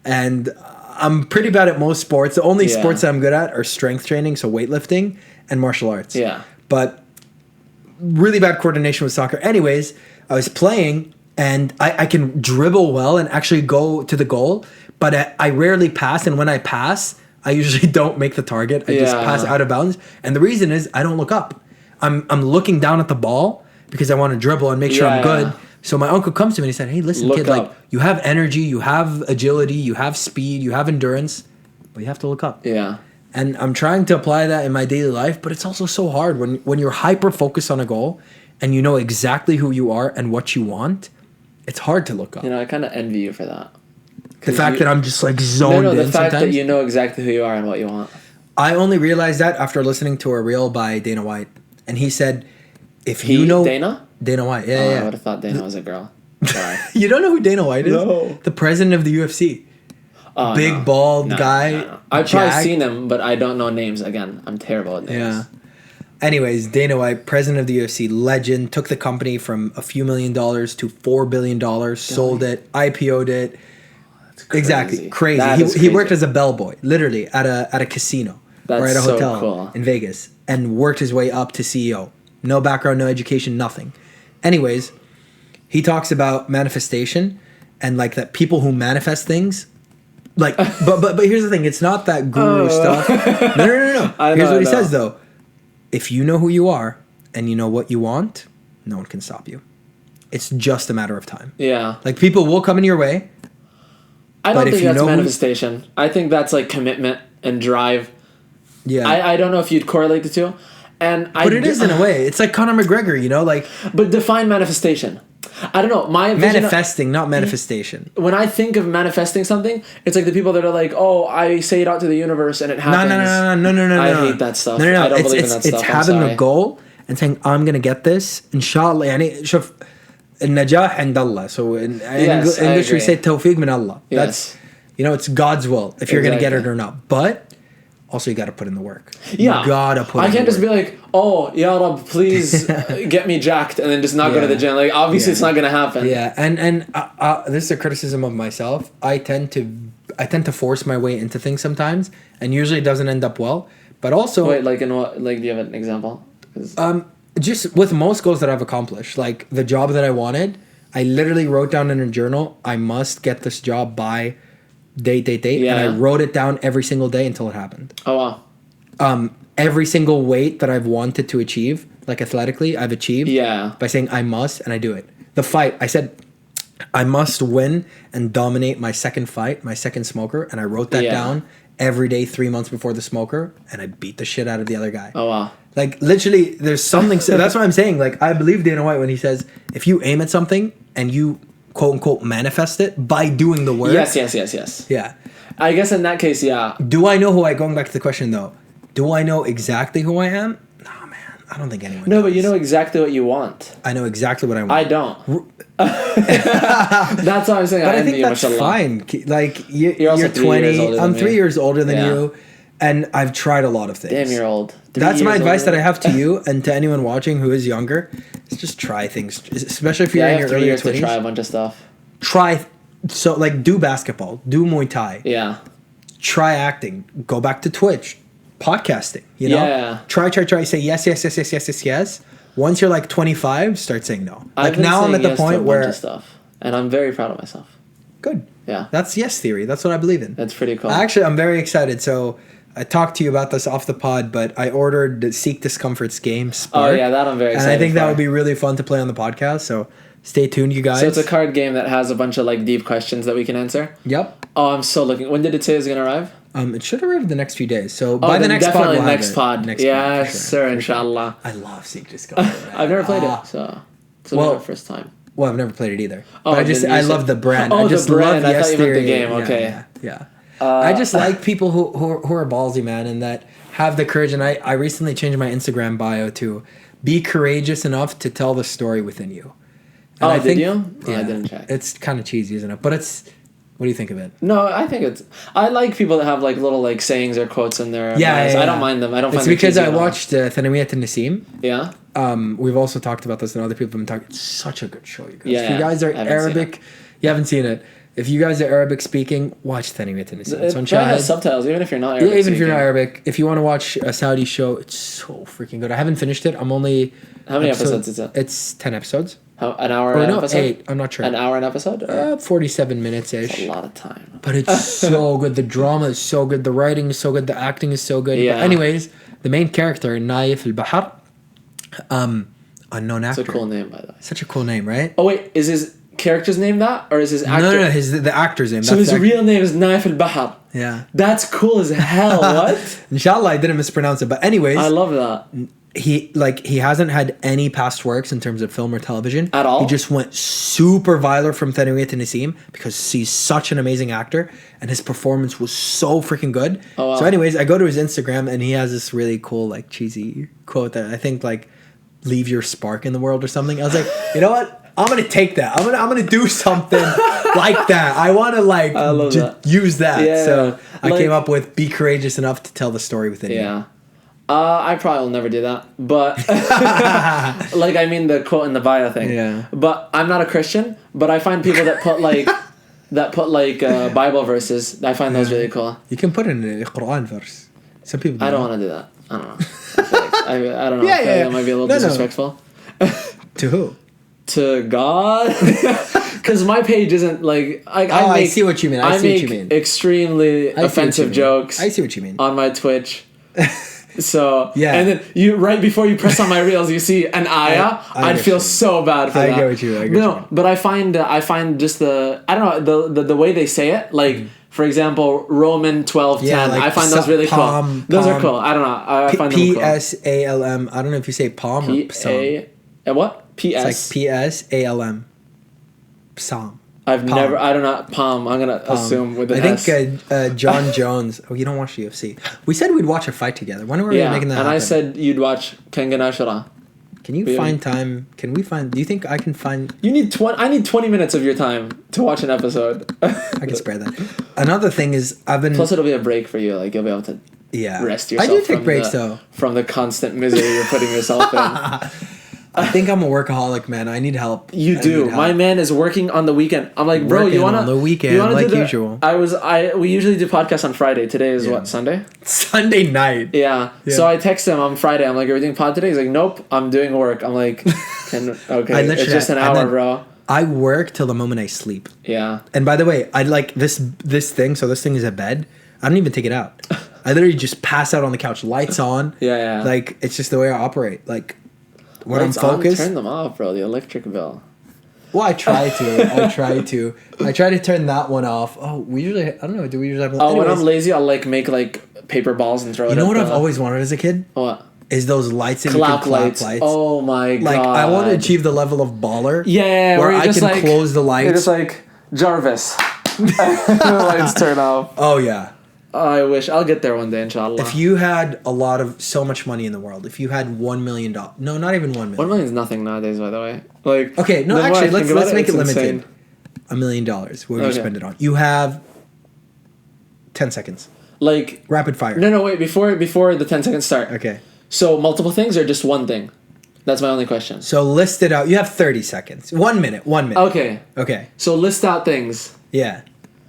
and I'm pretty bad at most sports. The only sports that I'm good at are strength training, so weightlifting and martial arts. Yeah, but really bad coordination with soccer. Anyways, I was playing, and I can dribble well and actually go to the goal, but I rarely pass, and when I pass, I usually don't make the target. I just pass out of bounds, and the reason is I don't look up. I'm looking down at the ball because I want to dribble and make sure I'm good. So my uncle comes to me and he said, "Hey, listen, kid, like you have energy, you have agility, you have speed, you have endurance, but you have to look up." Yeah. And I'm trying to apply that in my daily life, but it's also so hard when you're hyper focused on a goal and you know exactly who you are and what you want. It's hard to look up. You know, I kind of envy you for that. The fact that I'm just like zoned in. The fact that you know exactly who you are and what you want. I only realized that after listening to a reel by Dana White, and he said, "If you know Dana White, yeah. I would have thought Dana was a girl. Sorry. You don't know who Dana White is? No. The president of the UFC. Big bald guy. No. I've probably seen him, but I don't know names. Again, I'm terrible at names. Yeah. Anyways, Dana White, president of the UFC, legend, took the company from a few $1 million to $4 billion, sold it, IPO'd it. That's crazy. Exactly, crazy. He worked as a bellboy, literally at a casino or at a hotel in Vegas, and worked his way up to CEO. No background, no education, nothing. Anyways, he talks about manifestation and like that people who manifest things. Like, but here's the thing. It's not that guru stuff. No. Here's what he says, though. If you know who you are and you know what you want, no one can stop you. It's just a matter of time. Yeah. Like, people will come in your way. I don't think that's manifestation. I think that's, like, commitment and drive. Yeah. I don't know if you'd correlate the two. But it is in a way. It's like Conor McGregor, you know? Like, but define manifestation. I don't know. My vision manifesting, not manifestation. When I think of manifesting something, it's like the people that are like, "Oh, I say it out to the universe and it happens." No. I hate that stuff. No. I don't believe in that stuff. It's having a goal and saying, "I'm gonna get this." Inshallah. Yani, shuf, النجاح عند الله. So in English we say tawfiq min Allah. That's it's God's will if you're gonna get it or not. But also, you got to put in the work. Yeah. You got to put in the work. I can't just be like, "Oh, Ya Rab, please get me jacked," and then just not go to the gym. Like, obviously, it's not going to happen. Yeah, and this is a criticism of myself. I tend to force my way into things sometimes, and usually it doesn't end up well. But also... Wait, like in what? Like, do you have an example? Just with most goals that I've accomplished. Like, the job that I wanted, I literally wrote down in a journal, I must get this job by... date, and I wrote it down every single day until it happened. Oh, wow. Every single weight that I've wanted to achieve, like athletically, I've achieved by saying I must, and I do it. The fight, I said I must win and dominate my second fight, my second smoker, and I wrote that down every day 3 months before the smoker, and I beat the shit out of the other guy. Oh, wow. Like literally, there's something. So that's what I'm saying. Like I believe Dana White when he says, if you aim at something and you quote unquote manifest it by doing the work. Yes. Yeah. I guess in that case, yeah. Do I know who I? Going back to the question though, do I know exactly who I am? No, man. I don't think anyone. No, does. but you know exactly what you want. I know exactly what I want. I don't. That's what I'm saying. But I think that's fine. Like you're 20. I'm 3 years older than you, and I've tried a lot of things. Damn, you're old. That's my advice that I have to you and to anyone watching who is younger. Is just try things, especially if you're in your early 20s. To try a bunch of stuff. So like do basketball, do Muay Thai. Yeah. Try acting. Go back to Twitch, podcasting. You know. Yeah. Try. Say yes. Once you're like 25, start saying no. Like now I'm at the point where stuff, and I'm very proud of myself. Good. Yeah. That's yes theory. That's what I believe in. That's pretty cool. Actually, I'm very excited. So I talked to you about this off the pod, but I ordered the Seek Discomfort's game, Spark. Oh yeah, that I'm very excited. And I think that would be really fun to play on the podcast. So stay tuned, you guys. So it's a card game that has a bunch of like deep questions that we can answer. Yep. Oh, I'm so looking. When did it say it's gonna arrive? It should arrive the next few days. So by the next pod, we'll next pod. Next yes, pod, sir. Inshallah. I love Seek Discomfort. I've never played it, so it's my first time. Well, I've never played it either. Oh, but I love the brand. Oh, I just the brand. love I thought you meant the theory. game. Okay. Yeah. I just like people who are ballsy, man, and that have the courage. And I recently changed my Instagram bio to be courageous enough to tell the story within you. And I think, did you? Yeah, I didn't check. It's kind of cheesy, isn't it? But it's. What do you think of it? No, I think it's. I like people that have like little like sayings or quotes in there. Yeah. I don't mind them. I don't. It's find because I watched Thanawiyat and Nassim. Yeah. We've also talked about this, and other people have been talking. It's such a good show, you guys. Yeah, if you guys are Arabic, you haven't seen it. If you guys are Arabic speaking, watch Thanawiyat and Nassim. It's on Shahid. Has subtitles, even if you're not Arabic. Yeah, even if you're not Arabic. If you want to watch a Saudi show, it's so freaking good. I haven't finished it. I'm only. How many episodes is it? It's 10 episodes. An hour an episode? 8. I'm not sure. An hour an episode? 47 minutes-ish. That's a lot of time. But it's so good. The drama is so good. The writing is so good. The acting is so good. Yeah. But anyways, the main character, Naif al-Bahar, unknown actor. It's a cool name, by the way. Such a cool name, right? Oh, wait. Is his character's name that? Or is his actor? No. The actor's name. So his real name is Naif al-Bahar. Yeah. That's cool as hell. What? Inshallah, I didn't mispronounce it. But anyways. I love that. He hasn't had any past works in terms of film or television at all. He just went super viral from Thanawiyat and Nassim because he's such an amazing actor and his performance was so freaking good. Oh, wow. So anyways, I go to his Instagram and he has this really cool like cheesy quote that I think like leave your spark in the world or something. I was like, you know what? I'm gonna take that. I'm gonna do something like that. I want to like use that. Yeah, so I came up with be courageous enough to tell the story within you. Yeah. I probably will never do that, but like I mean the quote in the bio thing. Yeah. But I'm not a Christian, but I find people that put like Bible verses. I find those really cool. You can put in a Quran verse. Some people. I don't want to do that. I don't know. I don't know. That might be a little disrespectful. To who? To God. Because my page isn't like I see what you mean. I see what you mean. Extremely offensive jokes. I see what you mean. On my Twitch. So yeah, and then you right before you press on my reels, you see an ayah. I'd feel so bad for that. I get what you mean. But I find just the I don't know the way they say it, like for example Roman 12:10. Like I find those really cool. Those are cool. I don't know. I find them cool. PSALM. I don't know if you say palm or psalm. What? PS. It's like PSALM. Psalm. I've never. I don't know. Palm. I'm gonna assume with an S. I think John Jones. Oh, you don't watch UFC. We said we'd watch a fight together. When are we making that? And happen? I said you'd watch Kengan Ashura. Can you find time? Can we find? Do you think I can find? You need 20. I need 20 minutes of your time to watch an episode. I can spare that. Another thing is I've been. Plus, it'll be a break for you. Like you'll be able to. Rest yourself. I do take breaks though. From the constant misery you're putting yourself in. I think I'm a workaholic, man. I need help. You do. My man is working on the weekend. I'm like, bro, you wanna on the weekend like usual. We usually do podcasts on Friday. Today is what, Sunday? Sunday night. Yeah. So I text him on Friday. I'm like, are we doing pod today? He's like, nope, I'm doing work. I'm like, okay, it's just an hour, bro. I work till the moment I sleep. Yeah. And by the way, I like this thing. So this thing is a bed. I don't even take it out. I literally just pass out on the couch, lights on. Yeah. Like it's just the way I operate. Like. When I'm focused, turn them off, bro. The electric bill. Well, I try to. I try to turn that one off. Oh, we usually. I don't know. Do we usually have? Oh, anyways, when I'm lazy, I'll make paper balls and throw it. You know what I've always wanted as a kid? What? is those lights that clap you can lights. clap lights. Oh my god! Like I want to achieve the level of baller. Yeah, where I can like, close the lights. You're just like Jarvis. The lights turn off. Oh yeah. I wish I'll get there one day, inshallah. If you had so much money in the world, if you had $1 million, no, not even 1 million. 1 million is nothing nowadays, by the way. Like okay, no, actually, let's make it limited. Insane. $1 million. What would you spend it on? You have 10 seconds. Like rapid fire. No, wait. Before the 10 seconds start. Okay. So multiple things or just one thing? That's my only question. So list it out. You have 30 seconds. 1 minute. 1 minute. Okay. Okay. So list out things. Yeah.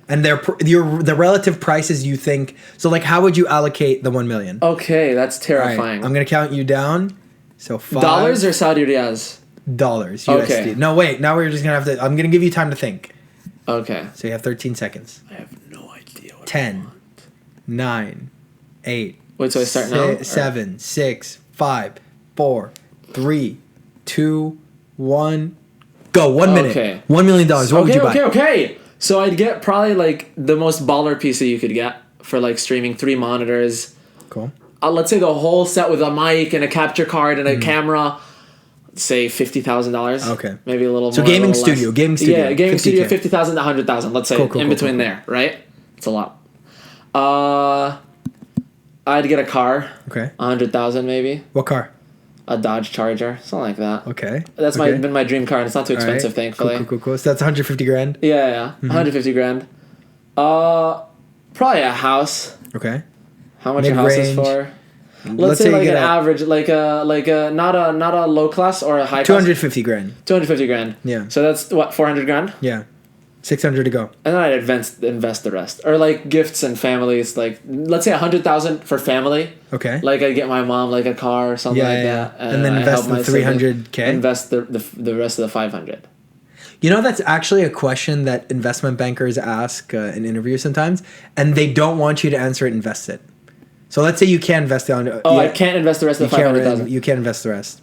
And the relative prices you think. So like, how would you allocate the 1 million? Okay, that's terrifying. Right, I'm gonna count you down. So $5 or Saudi riyals? Dollars. USD. Okay. No, wait. Now we're just gonna have to. I'm gonna give you time to think. Okay. So you have 13 seconds. I have no idea. 10, 9, 8. Wait, so I start now? 7, 6, 5, 4, 3, 2, 1. Go. 1 minute. Okay. $1 million. What would you buy? Okay. So I'd get probably like the most baller PC you could get for like streaming, 3 monitors. Cool. Let's say the whole set with a mic and a capture card and a camera. Say $50,000. Okay. Maybe a little more. So gaming studio. Yeah, gaming studio, 50,000 to 100,000. Let's say in between there, right? It's a lot. I'd get a car. Okay. 100,000 maybe. What car? A Dodge Charger, something like that. Okay. That's been my dream car, and it's not too expensive, thankfully. Cool. So that's 150 grand. Yeah. 150 grand. Probably a house. Okay. How much a house is for? Let's say like an average, like a not a low class or a high class. 250 grand. 250 grand. Yeah. So that's what, 400 grand? Yeah. 600 to go. And then I'd invest the rest. Or like gifts and families, like let's say 100,000 for family. Okay. Like I'd get my mom like a car or something like that. And then invest the 300K. Invest the rest of the 500. You know, that's actually a question that investment bankers ask in interviews sometimes, and they don't want you to answer it, invest it. So let's say you can't invest it on... I can't invest the rest of the 500,000. You can't invest the rest.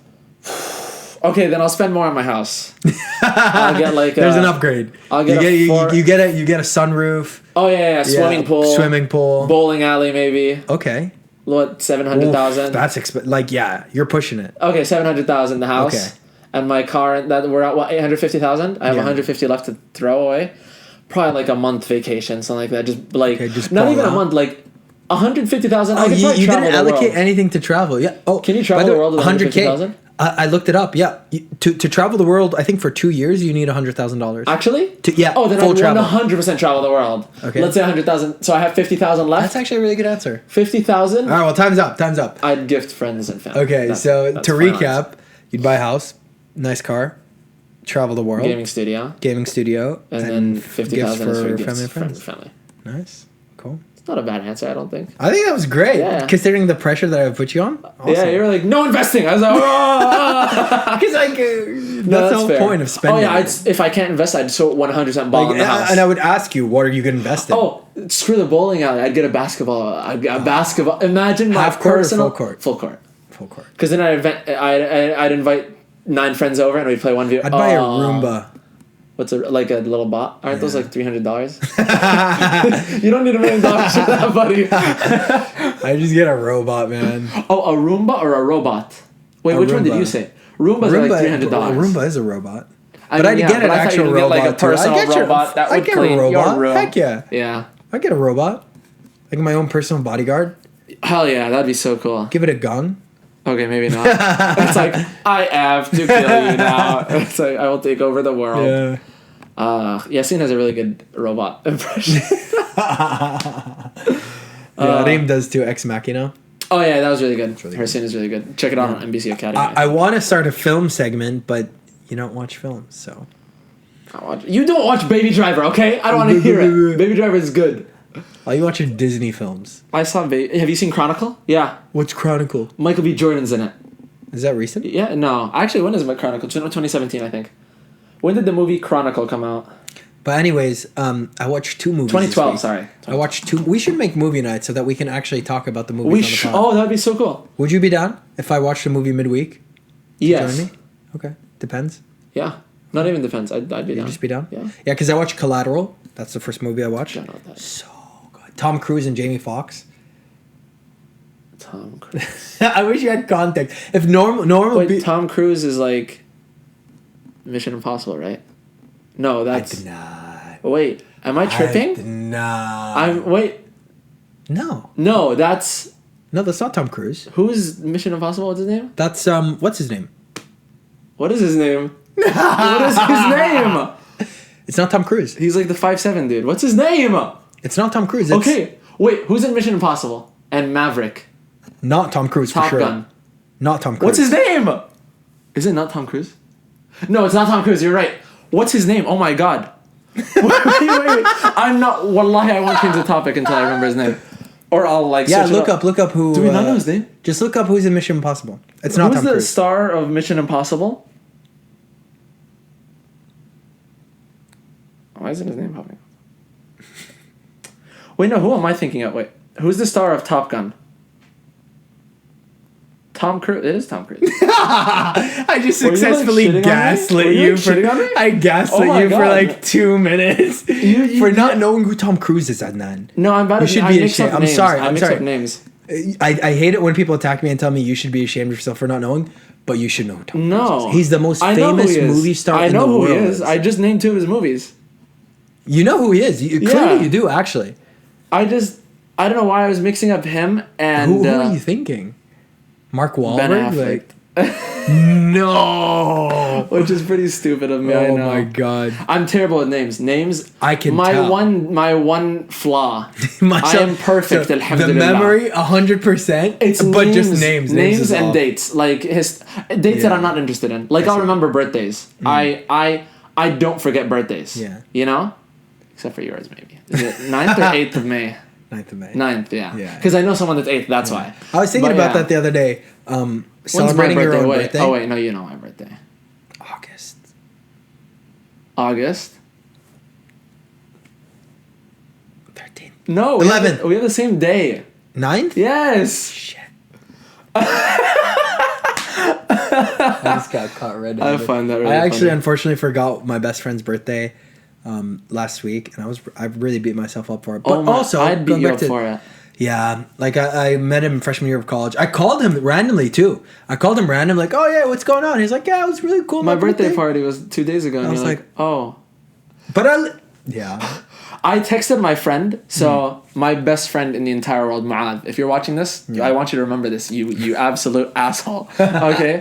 Okay, then I'll spend more on my house. I'll get like there's an upgrade. I'll get you get a sunroof. Oh yeah, swimming pool, bowling alley maybe. Okay. What, 700,000? That's you're pushing it. Okay, 700,000 the house. Okay. And my car that we're at 850,000. I have 150 left to throw away. Probably like a month vacation, something like that. Just like not even a month, like 150,000. Oh, you didn't allocate anything to travel. Yeah. Oh, can you travel the world with 150,000? I looked it up. Yeah, to travel the world, I think for 2 years you need $100,000. Actually? Oh, then I would 100% travel the world. Okay. Let's say 100,000. So I have 50,000 left. That's actually a really good answer. 50,000. All right. Well, time's up. I'd gift friends and family. Okay. So to recap, you'd buy a house, nice car, travel the world, gaming studio, and then 50,000 for family and friends. Family. Nice. Cool. Not a bad answer, I don't think. I think that was great, considering the pressure that I put you on. Awesome. Yeah, you're like, no investing. I was like, because that's the whole point of spending. Oh yeah, if I can't invest, I'd 100% ball in the house. And I would ask you, what are you going to invest in? Oh, screw the bowling alley. I'd get a basketball. Basketball. Imagine my personal full court. Because then I'd invite 9 friends over and we'd play 1v. I'd buy a Roomba. What's like a little bot? Aren't those like $300? You don't need $1 million for that, buddy. I just get a robot, man. Oh, a Roomba or a robot? Wait, which one did you say? Roomba's like $300. A Roomba is a robot. But I'd get an actual robot. Like a personal robot that would clean your room. Heck yeah. Yeah. I'd get a robot. Like my own personal bodyguard. Hell yeah, that'd be so cool. Give it a gun. Okay, maybe not. It's like, I have to kill you now. It's like, I will take over the world. Yeah. Yassine has a really good robot impression. Reem does too, Ex Machina. Oh yeah, that was really good. Her scene is really good. Check it out on NBC Academy. I want to start a film segment, but you don't watch films, so. You don't watch Baby Driver, okay? I don't want to hear it. Baby Driver is good. Oh, you watching Disney films? I saw Have you seen Chronicle? Yeah. What's Chronicle? Michael B. Jordan's in it. Is that recent? Yeah, no. Actually, when is Chronicle? 2017, I think. When did the movie Chronicle come out? But anyways, I watched 2 movies 2012, sorry. I watched 2. We should make movie night so that we can actually talk about the movies on the pod. Oh, that'd be so cool. Would you be down if I watched a movie midweek? Yes. Join me? Okay. Depends. Yeah. Not even depends. I'd be down. You'd just be down? Yeah. Yeah, because I watched Collateral. That's the first movie I watched. I don't know what that is. So good. Tom Cruise and Jamie Foxx. Tom Cruise. I wish you had context. If normal. Wait, Tom Cruise is like Mission Impossible, right? No, that's. I did not. Wait, am I tripping? I did not. No. No. No, that's. No, that's not Tom Cruise. Who's Mission Impossible? What's his name? That's what's his name? What is his name? What is his name? It's not Tom Cruise. He's like the 5'7" dude. What's his name? It's not Tom Cruise. Okay, wait. Who's in Mission Impossible and Maverick? Not Tom Cruise for Top sure. Gun. Not Tom Cruise. What's his name? Is it not Tom Cruise? No, it's not Tom Cruise. You're right. What's his name? Oh my god. wait. I'm not. Wallahi, I won't change the topic until I remember his name. Or I'll like. Yeah, search look up who. Do we not know his name? Just look up who's in Mission Impossible. It's not Tom Cruise. Who's the star of Mission Impossible? Why isn't his name popping up? Wait, no. Who am I thinking of? Wait, who's the star of Top Gun? Tom Cruise. It is Tom Cruise. I just successfully gaslit you for. I gaslit you for like 2 minutes for not knowing who Tom Cruise is, Adnan. No, I'm about to. You should be ashamed. I'm sorry. I mix up names. I hate it when people attack me and tell me you should be ashamed of yourself for not knowing, but you should know who Tom Cruise is. He's the most famous movie star in the world. I know who he is. I just named 2 of his movies. You know who he is. Clearly you do, actually. I don't know why I was mixing up him and... Who are you thinking? Mark Wahlberg? Ben Affleck. No! Which is pretty stupid of me, I know. Oh my god. I'm terrible at names. Names... I can tell. My one flaw. I am perfect, alhamdulillah. The memory, 100%, it's but names, just names. Names and dates. Like, dates that I'm not interested in. Like, I'll remember birthdays. I don't forget birthdays. Yeah. You know? Except for yours, maybe. Is it 9th or 8th of May? 9th of May. 9th, yeah. Because I know someone that's 8th, that's why. I was thinking about that the other day. Celebrating your own birthday. Oh, wait, no, you know my birthday. August? 13th. No. 11th. We have the same day. 9th? Yes. Shit. I just got caught red-handed. I find that really I actually, funny. Unfortunately, forgot my best friend's birthday last week, and I really beat myself up for it. But also, I'd beat you up for it. Yeah, like I met him freshman year of college. I called him randomly too. I called him random, like, "Oh yeah, what's going on?" He's like, "Yeah, it was really cool." My birthday party was 2 days ago, and I was like, "Oh." But yeah. I texted my friend. So my best friend in the entire world, Mu'adh. If you're watching this, I want you to remember this. You absolute asshole. Okay.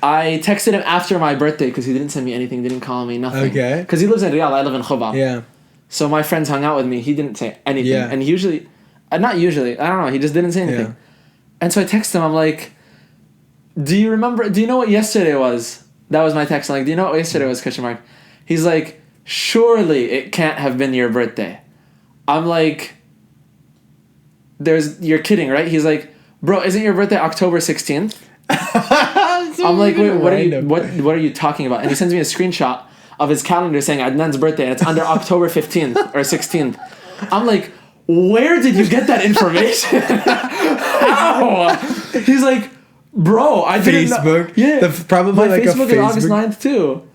I texted him after my birthday because he didn't send me anything, didn't call me, nothing. Okay. Because he lives in Riyadh, I live in Khuba. Yeah. So my friends hung out with me. He didn't say anything, Yeah. and usually. Not usually. I don't know. He just didn't say anything. Yeah. And so I texted him. I'm like, do you know what yesterday was? That was my text. I'm like, do you know what yesterday was, ? He's like, surely it can't have been your birthday. I'm like, you're kidding, right? He's like, bro, isn't your birthday October 16th? I'm like, wait, what are you talking about? And he sends me a screenshot of his calendar saying Adnan's birthday, and it's under October 15th or 16th. I'm like, where did you get that information? How? He's like, bro, I didn't Facebook. Know. Yeah, probably my like Facebook is August 9th too.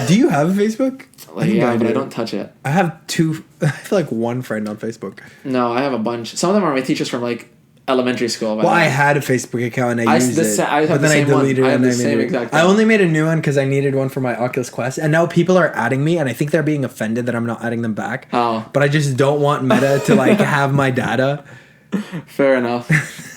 Do you have a Facebook? But I don't touch it. I have 2. I feel like 1 friend on Facebook. No, I have a bunch. Some of them are my teachers from like elementary school. Well, I had a Facebook account and I used it, but then I deleted it. I only made a new one because I needed one for my Oculus Quest, and now people are adding me, and I think they're being offended that I'm not adding them back. Oh, but I just don't want Meta to like have my data. Fair enough.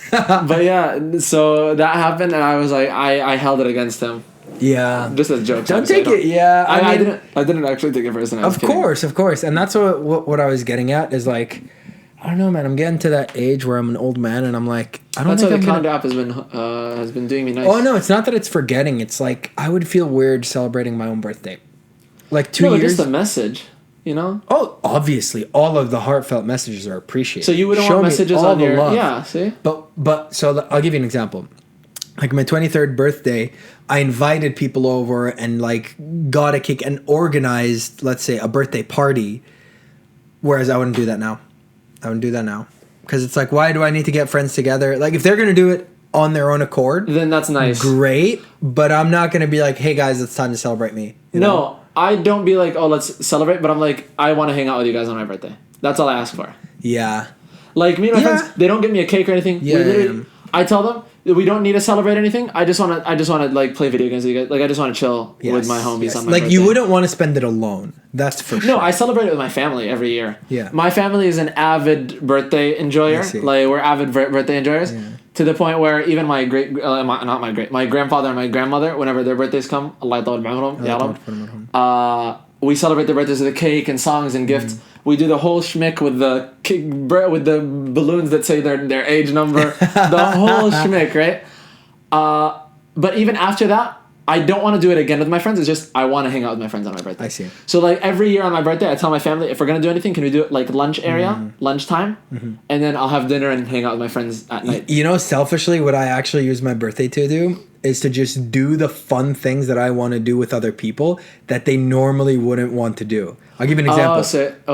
But yeah, so that happened, and I was like, I held it against him. Yeah, just a joke. Don't take it. Yeah, I didn't actually take it personally. Of course, and that's what I was getting at is like. I don't know, man. I'm getting to that age where I'm an old man, and I'm like, I don't. That's why the calendar app has been doing me nice. Oh no, it's not that it's forgetting. It's like I would feel weird celebrating my own birthday, like 2 years. Just a message, you know. Oh, obviously, all of the heartfelt messages are appreciated. So you wouldn't want messages on your love. Yeah. See. But so I'll give you an example. Like my 23rd birthday, I invited people over and like got a cake and organized, let's say, a birthday party. Whereas I wouldn't do that now. Because it's like, why do I need to get friends together? Like, if they're going to do it on their own accord, then that's nice. Great. But I'm not going to be like, hey, guys, it's time to celebrate me. You know? I don't be like, oh, let's celebrate. But I'm like, I want to hang out with you guys on my birthday. That's all I ask for. Yeah. Like me and my friends, they don't get me a cake or anything. Yeah, I tell them we don't need to celebrate anything. I just want to like play video games with you guys. Like I just want to chill with my homies on my birthday. You wouldn't want to spend it alone. That's for sure. No, I celebrate it with my family every year. Yeah. My family is an avid birthday enjoyer. Like we're avid birthday enjoyers to the point where even my my grandfather and my grandmother, whenever their birthdays come, Allah يطول بعمرهم يا رب. We celebrate their birthdays with a cake and songs and gifts. We do the whole schmick with the balloons that say their age number. The whole schmick, right? But even after that, I don't want to do it again with my friends. It's just I want to hang out with my friends on my birthday. I see. So like every year on my birthday, I tell my family, if we're gonna do anything, can we do it like lunchtime, and then I'll have dinner and hang out with my friends at night. You know, selfishly, what I actually use my birthday to do is to just do the fun things that I want to do with other people that they normally wouldn't want to do. I'll give you an example.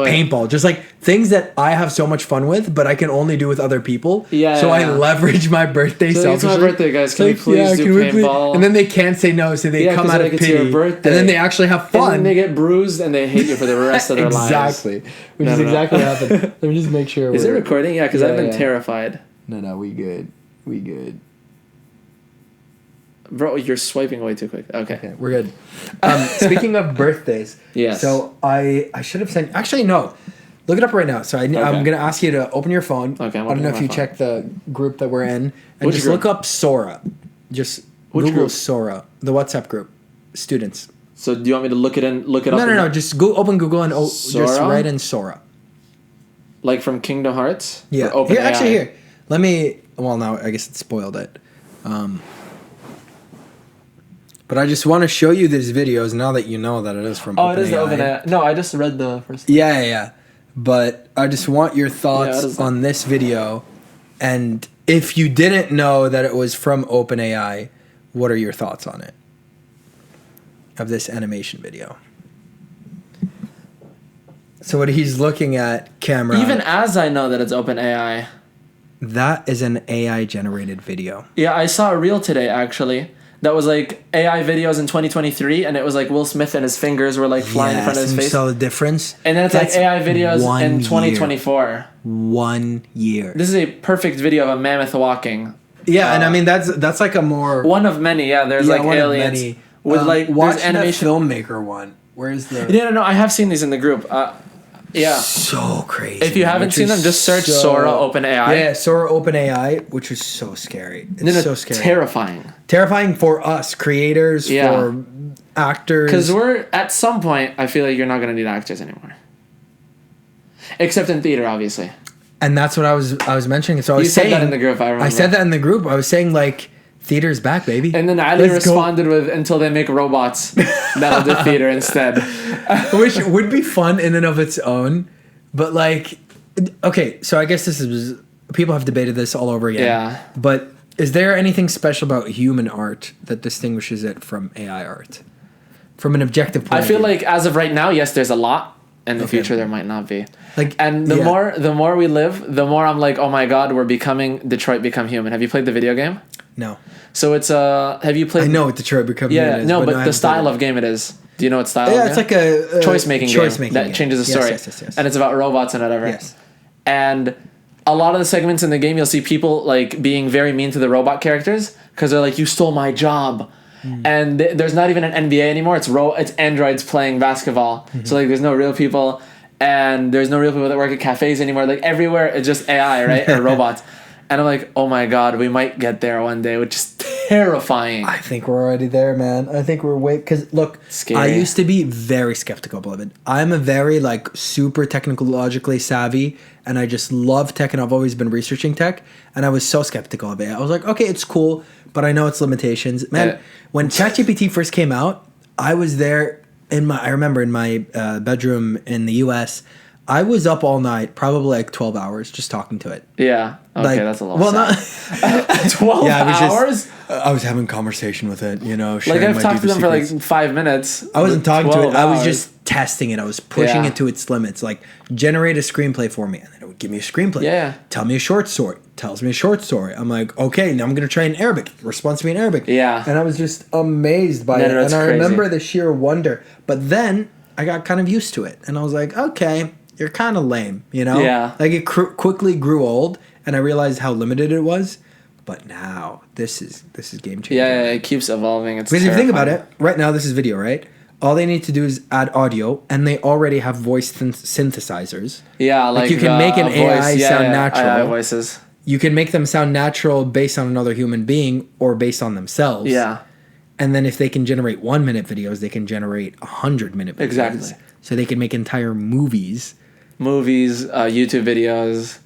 Paintball. Just like things that I have so much fun with, but I can only do with other people. I leverage my birthday selfishly. It's my birthday, guys. Can we please do paintball? And then they can't say no, so they come out of pity. Your birthday. And then they actually have fun. And then they get bruised and they hate you for the rest of their lives. Exactly. Which is exactly what happened. Let me just make sure. Is it recording? Yeah, because I've been terrified. No, we good. We good. Bro, you're swiping way too quick. Okay, we're good. Speaking of birthdays, yes. So I should have sent. Actually, no. Look it up right now. So I'm gonna ask you to open your phone. Okay. I don't know if you checked the group that we're in, and just look up Sora. Just Google Sora, the WhatsApp group, students. So do you want me to look it up? No. Just go open Google and just write in Sora. Like from Kingdom Hearts. Yeah. Here. Let me. Well, now I guess it spoiled it. But I just want to show you these videos now that you know that it is from OpenAI. It is the OpenAI. No, I just read the first. Yeah. But I just want your thoughts on this video. And if you didn't know that it was from OpenAI, what are your thoughts on it? Of this animation video. So what he's looking at, camera. Even as I know that it's OpenAI. That is an AI-generated video. Yeah, I saw a reel today, actually. That was like AI videos in 2023, and it was like Will Smith and his fingers were like flying in front of his face. Saw the difference. And then it's like AI videos in 2024. 1 year. This is a perfect video of a mammoth walking. Yeah, and I mean that's like a more one of many. Yeah, there's like aliens with like watch there's animation. Filmmaker one. Where's the? No. I have seen these in the group. Yeah. So crazy. If you haven't seen them, just search Sora OpenAI. Yeah, Sora OpenAI, which was so scary. It's so scary. Terrifying. Terrifying for us creators, for actors. Because we're at some point, I feel like you're not gonna need actors anymore. Except in theater, obviously. And that's what I was mentioning. So you said that in the group. I remember. I said that in the group. I was saying like. Theater's back, baby. And then Ali responded with, until they make robots, that'll do theater instead. Which would be fun in and of its own. But like, okay, so I guess this is, people have debated this all over again. Yeah. But is there anything special about human art that distinguishes it from AI art? From an objective point of view? I feel like as of right now, yes, there's a lot. In the future, there might not be. And the more we live, the more I'm like, oh my God, we're becoming Detroit Become Human. Have you played the video game? No. So it's have you played? I know what Detroit Become Human is. But the style of game it is. Do you know what style? Yeah, it's like a choice making game that changes the story. Yes. And it's about robots and whatever. Yes. And a lot of the segments in the game, you'll see people like being very mean to the robot characters because they're like, "You stole my job." And there's not even an NBA anymore. It's androids playing basketball. So like, there's no real people, and there's no real people that work at cafes anymore. Like everywhere, it's just AI, right, or robots. And I'm like, oh my God, we might get there one day, which is terrifying. I think we're already there, man. I think we're because look, scary. I used to be very skeptical of it. I'm a very like super technologically savvy, and I just love tech, and I've always been researching tech, and I was so skeptical of it. I was like, okay, it's cool, but I know its limitations. Man, when ChatGPT first came out, I was there I remember in my bedroom in the US, I was up all night, probably like 12 hours, just talking to it. Yeah. Okay, that's a little sad. Not 12 hours? I was having conversation with it, Like I've talked to them for like 5 minutes. I wasn't talking to it. I was just testing it. I was pushing it to its limits. Like, generate a screenplay for me. And then it would give me a screenplay. Yeah. Tell me a short story. Tells me a short story. I'm like, okay, now I'm going to try in Arabic. Responds to me in Arabic. Yeah. And I was just amazed by it. And I remember the sheer wonder. But then I got kind of used to it. And I was like, okay, you're kind of lame, you know? Yeah. Like, it quickly grew old, and I realized how limited it was. But now, this is game changer. Yeah, it keeps evolving. It's because if you think about it, right now this is video, right? All they need to do is add audio, and they already have voice synthesizers. Yeah, like you can make an AI sound natural. AI voices. You can make them sound natural based on another human being or based on themselves. Yeah. And then if they can generate 1 minute videos, they can generate 100-minute videos. Exactly. So they can make entire movies. YouTube videos.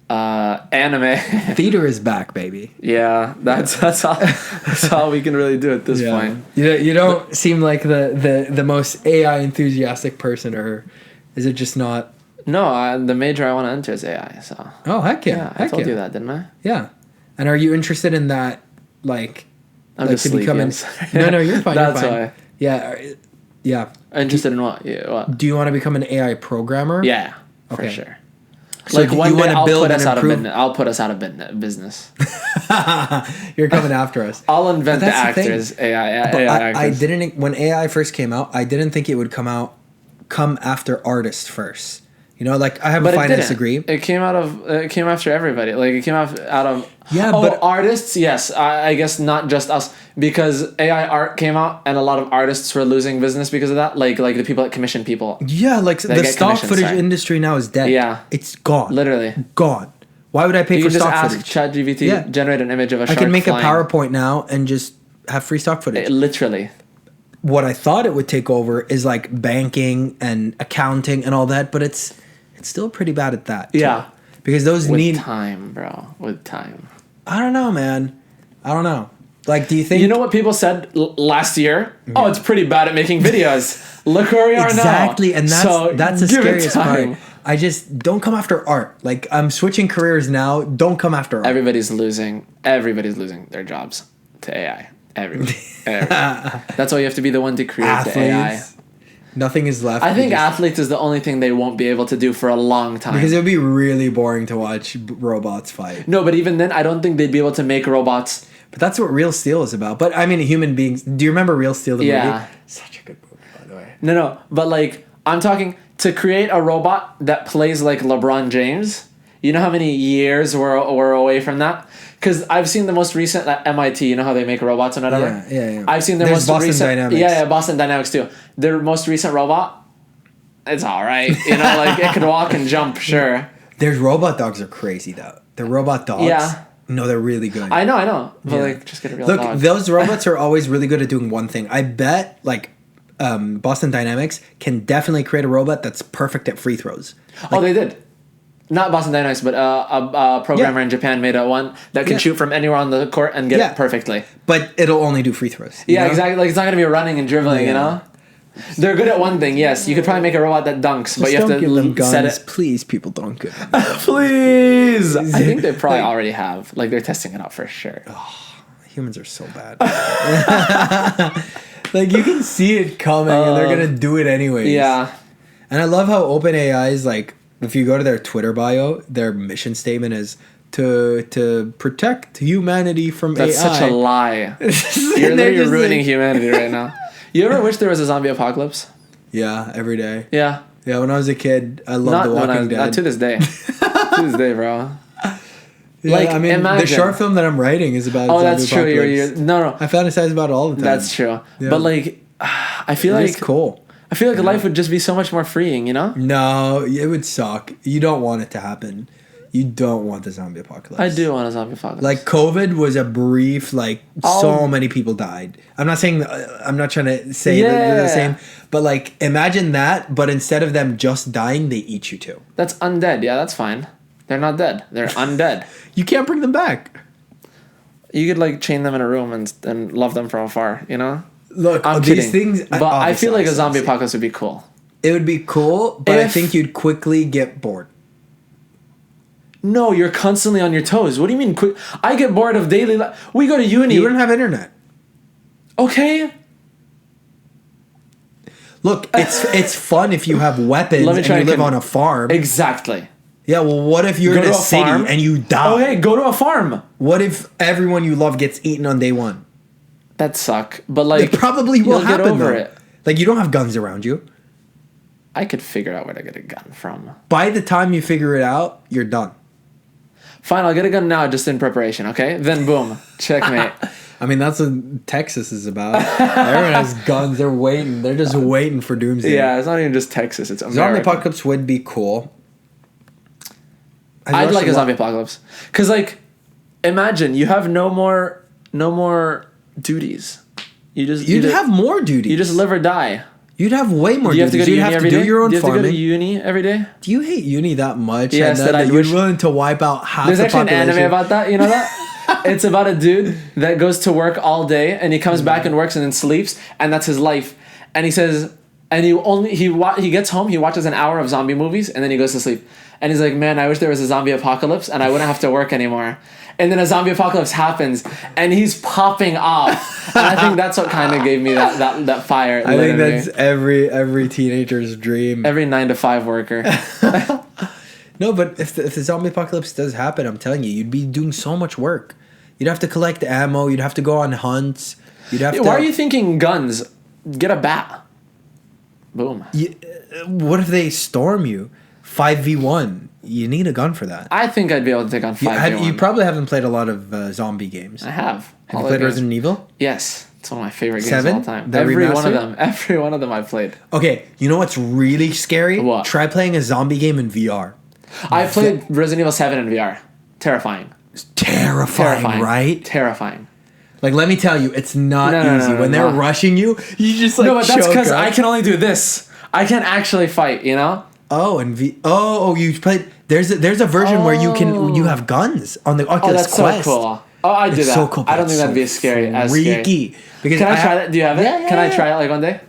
Anime. Theater is back, baby. Yeah, that's all we can really do at this point. You don't seem like the most AI enthusiastic person, or is it just not? No, the major I want to enter is AI. So. Oh heck yeah! I told you that, didn't I? Yeah, and are you interested in that? Like, I'm just sleepy. No, you're fine. That's you're fine. why. Yeah, yeah. Interested in what? Yeah, what? Do you want to become an AI programmer? Yeah, okay. for sure. So like one day I'll put us out of business. You're coming after us. I'll invent the actors. AI actors. I didn't when AI first came out. I didn't think it would come after artists first. You know, like I have a finance degree. It came after everybody. Like it came out of but artists. Yes, I guess not just us, because AI art came out and a lot of artists were losing business because of that. Like the people that commission people. Yeah, like the stock footage industry now is dead. Yeah, it's gone. Literally gone. Why would I pay for stock footage? You can just ask ChatGPT generate an image of a shark. I can make flying. a PowerPoint now and just have free stock footage. Literally. What I thought it would take over is like banking and accounting and all that, but it's still pretty bad at that. Yeah. Too. Because those need time, bro. With time. I don't know, man. I don't know. Like, do you think... You know what people said last year? Yeah. Oh, it's pretty bad at making videos. Look where we are now. Exactly, and that's the scariest part. I just... Don't come after art. Like, I'm switching careers now. Don't come after art. Everybody's losing their jobs to AI. Everybody. That's why you have to be the one to create the AI. Nothing is left. I think athletes is the only thing they won't be able to do for a long time. Because it would be really boring to watch robots fight. No, but even then, I don't think they'd be able to make robots. But that's what Real Steel is about. But I mean, human beings. Do you remember Real Steel, the movie? Such a good movie, by the way. No. But like, I'm talking to create a robot that plays like LeBron James. You know how many years we're away from that? Because I've seen the most recent at MIT. You know how they make robots and whatever? Yeah. I've seen their most Boston recent... Dynamics. Yeah, Boston Dynamics too. Their most recent robot, it's all right. You know, like it can walk and jump, sure. Their robot dogs are crazy, though. The robot dogs... Yeah. No, they're really good. I know. But like, just get a real dog. Look, those robots are always really good at doing one thing. I bet, like... Boston Dynamics can definitely create a robot that's perfect at free throws. Like, they did. Not Boston Dynamics, but a programmer in Japan made one that can shoot from anywhere on the court and get it perfectly. But it'll only do free throws. Yeah, exactly. Like, it's not going to be running and dribbling, you know? They're good at one thing, yes. You could probably make a robot that dunks, but you have to give them guns. set it. Please, people, don't give them Please! I think they probably already have. Like, they're testing it out for sure. Oh, humans are so bad. Like, you can see it coming, and they're going to do it anyways. Yeah. And I love how OpenAI is, like, if you go to their Twitter bio, their mission statement is to protect humanity from AI. That's such a lie. You're literally ruining humanity right now. You ever wish there was a zombie apocalypse? Yeah, every day. Yeah. Yeah, when I was a kid, I loved The Walking Dead. To this day. To this day, bro. Yeah, like, I mean, imagine. The short film that I'm writing is about zombie that's true. No. I fantasize about it all the time. That's true. Yeah. But, like, I feel like... It's cool. I feel like life would just be so much more freeing, you know? No, it would suck. You don't want it to happen. You don't want the zombie apocalypse. I do want a zombie apocalypse. Like, COVID was a brief, like, so many people died. I'm not saying, I'm not trying to say that they're the same, but, like, imagine that, but instead of them just dying, they eat you too. That's undead. Yeah, that's fine. They're not dead. They're undead. You can't bring them back. You could, like, chain them in a room and love them from afar, you know? Look, I'm these kidding. things... But I feel like a zombie apocalypse would be cool. It would be cool, but I think you'd quickly get bored. No, you're constantly on your toes. What do you mean quick? I get bored of daily life. We go to uni. You wouldn't have internet. Okay. Look, it's fun if you have weapons and you live on a farm. Exactly. Yeah, well, what if you're in a city and you die? Okay, go to a farm. What if everyone you love gets eaten on day one? That'd suck. But, like... It probably will happen, get over it. Like, you don't have guns around you. I could figure out where to get a gun from. By the time you figure it out, you're done. Fine, I'll get a gun now just in preparation, okay? Then boom, checkmate. I mean, that's what Texas is about. Everyone has guns. They're waiting. They're just waiting for doomsday. Yeah, it's not even just Texas. It's America. Zombie apocalypse would be cool. I'd like a zombie apocalypse. Because, like, imagine you have no more duties. You'd have more duties. You just live or die. You'd have way more duties. You'd have to do your own farming. Do you have to go to uni every day? Do you hate uni that much? Yes, that you're willing to wipe out half the population? There's actually an anime about that. You know that? It's about a dude that goes to work all day and he comes back and works and then sleeps, and that's his life. And he says, and he gets home, he watches an hour of zombie movies, and then he goes to sleep. And he's like, man, I wish there was a zombie apocalypse and I wouldn't have to work anymore. And then a zombie apocalypse happens and he's popping off. And I think that's what kind of gave me that fire. I think that's every teenager's dream. Every 9-to-5 worker. No, but if the zombie apocalypse does happen, I'm telling you, you'd be doing so much work. You'd have to collect ammo. You'd have to go on hunts. You'd have to. Why are you thinking guns? Get a bat. Boom. What if they storm you? 5v1. You need a gun for that. I think I'd be able to take on 5v1. You probably haven't played a lot of zombie games. I have. Have you played Resident Evil? Yes. It's one of my favorite games 7? of all time. Every one of them I've played. Okay, you know what's really scary? What? Try playing a zombie game in VR. I played Resident Evil 7 in VR. Terrifying. It's terrifying, right? Terrifying. Like, let me tell you, it's not easy. When they're rushing you, you just like. No, but that's because I can only do this. I can't actually fight, you know? Oh, and you played. There's a version where you have guns on the Oculus Quest. That's so cool. Oh, I do that. So cool. I don't think that'd be scary. Freaky. Because can I try that? Do you have it? Yeah, can I try it like one day?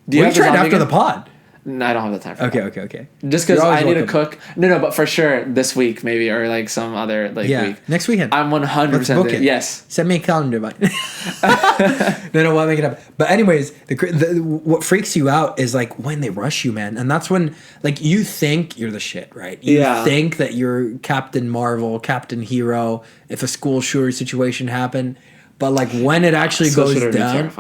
We can try it after the pod. No, I don't have the time for that. Okay. Just because I need to cook. No, but for sure this week maybe, or like some other week. Next weekend. I'm 100% book it. Yes. Send me a calendar invite. No, we'll make it up. But anyways, what freaks you out is like when they rush you, man. And that's when like you think you're the shit, right? You think that you're Captain Marvel, Captain Hero, if a school shooter situation happened. But like when it actually goes down,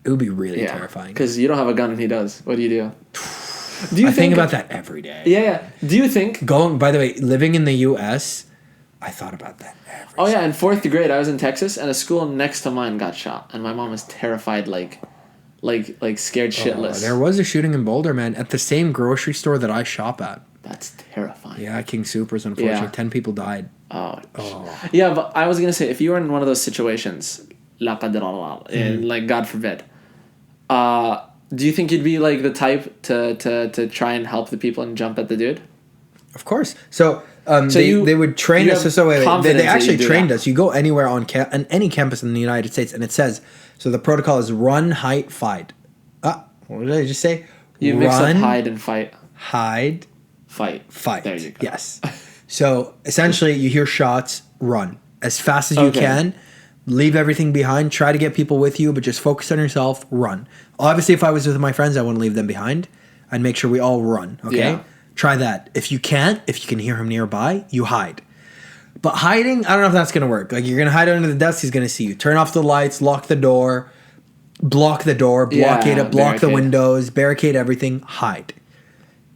it would be really terrifying. Because you don't have a gun and he does. What do you do? I think about that every day. Yeah. Do you think... By the way, living in the U.S., I thought about that every day. In 4th grade, I was in Texas, and a school next to mine got shot. And my mom was terrified, like scared shitless. There was a shooting in Boulder, man, at the same grocery store that I shop at. That's terrifying. Yeah, King Soopers, unfortunately. 10 people died. Oh. Yeah, but I was going to say, if you were in one of those situations, la qadar Allah, like God forbid, do you think you'd be like the type to try and help the people and jump at the dude? Of course. So they would train us. They actually trained us. You go anywhere on any campus in the United States, and it says so. The protocol is run, hide, fight. What did I just say? You mix up hide and fight. Hide, fight. There you go. Yes. So essentially, you hear shots, run as fast as you can. Leave everything behind. Try to get people with you, but just focus on yourself. Run. Obviously, if I was with my friends, I wouldn't leave them behind. I'd make sure we all run. Okay? Yeah. Try that. If you can hear him nearby, you hide. But hiding, I don't know if that's going to work. Like, you're going to hide under the desk, he's going to see you. Turn off the lights, lock the door, blockade it, block the windows, barricade everything, hide.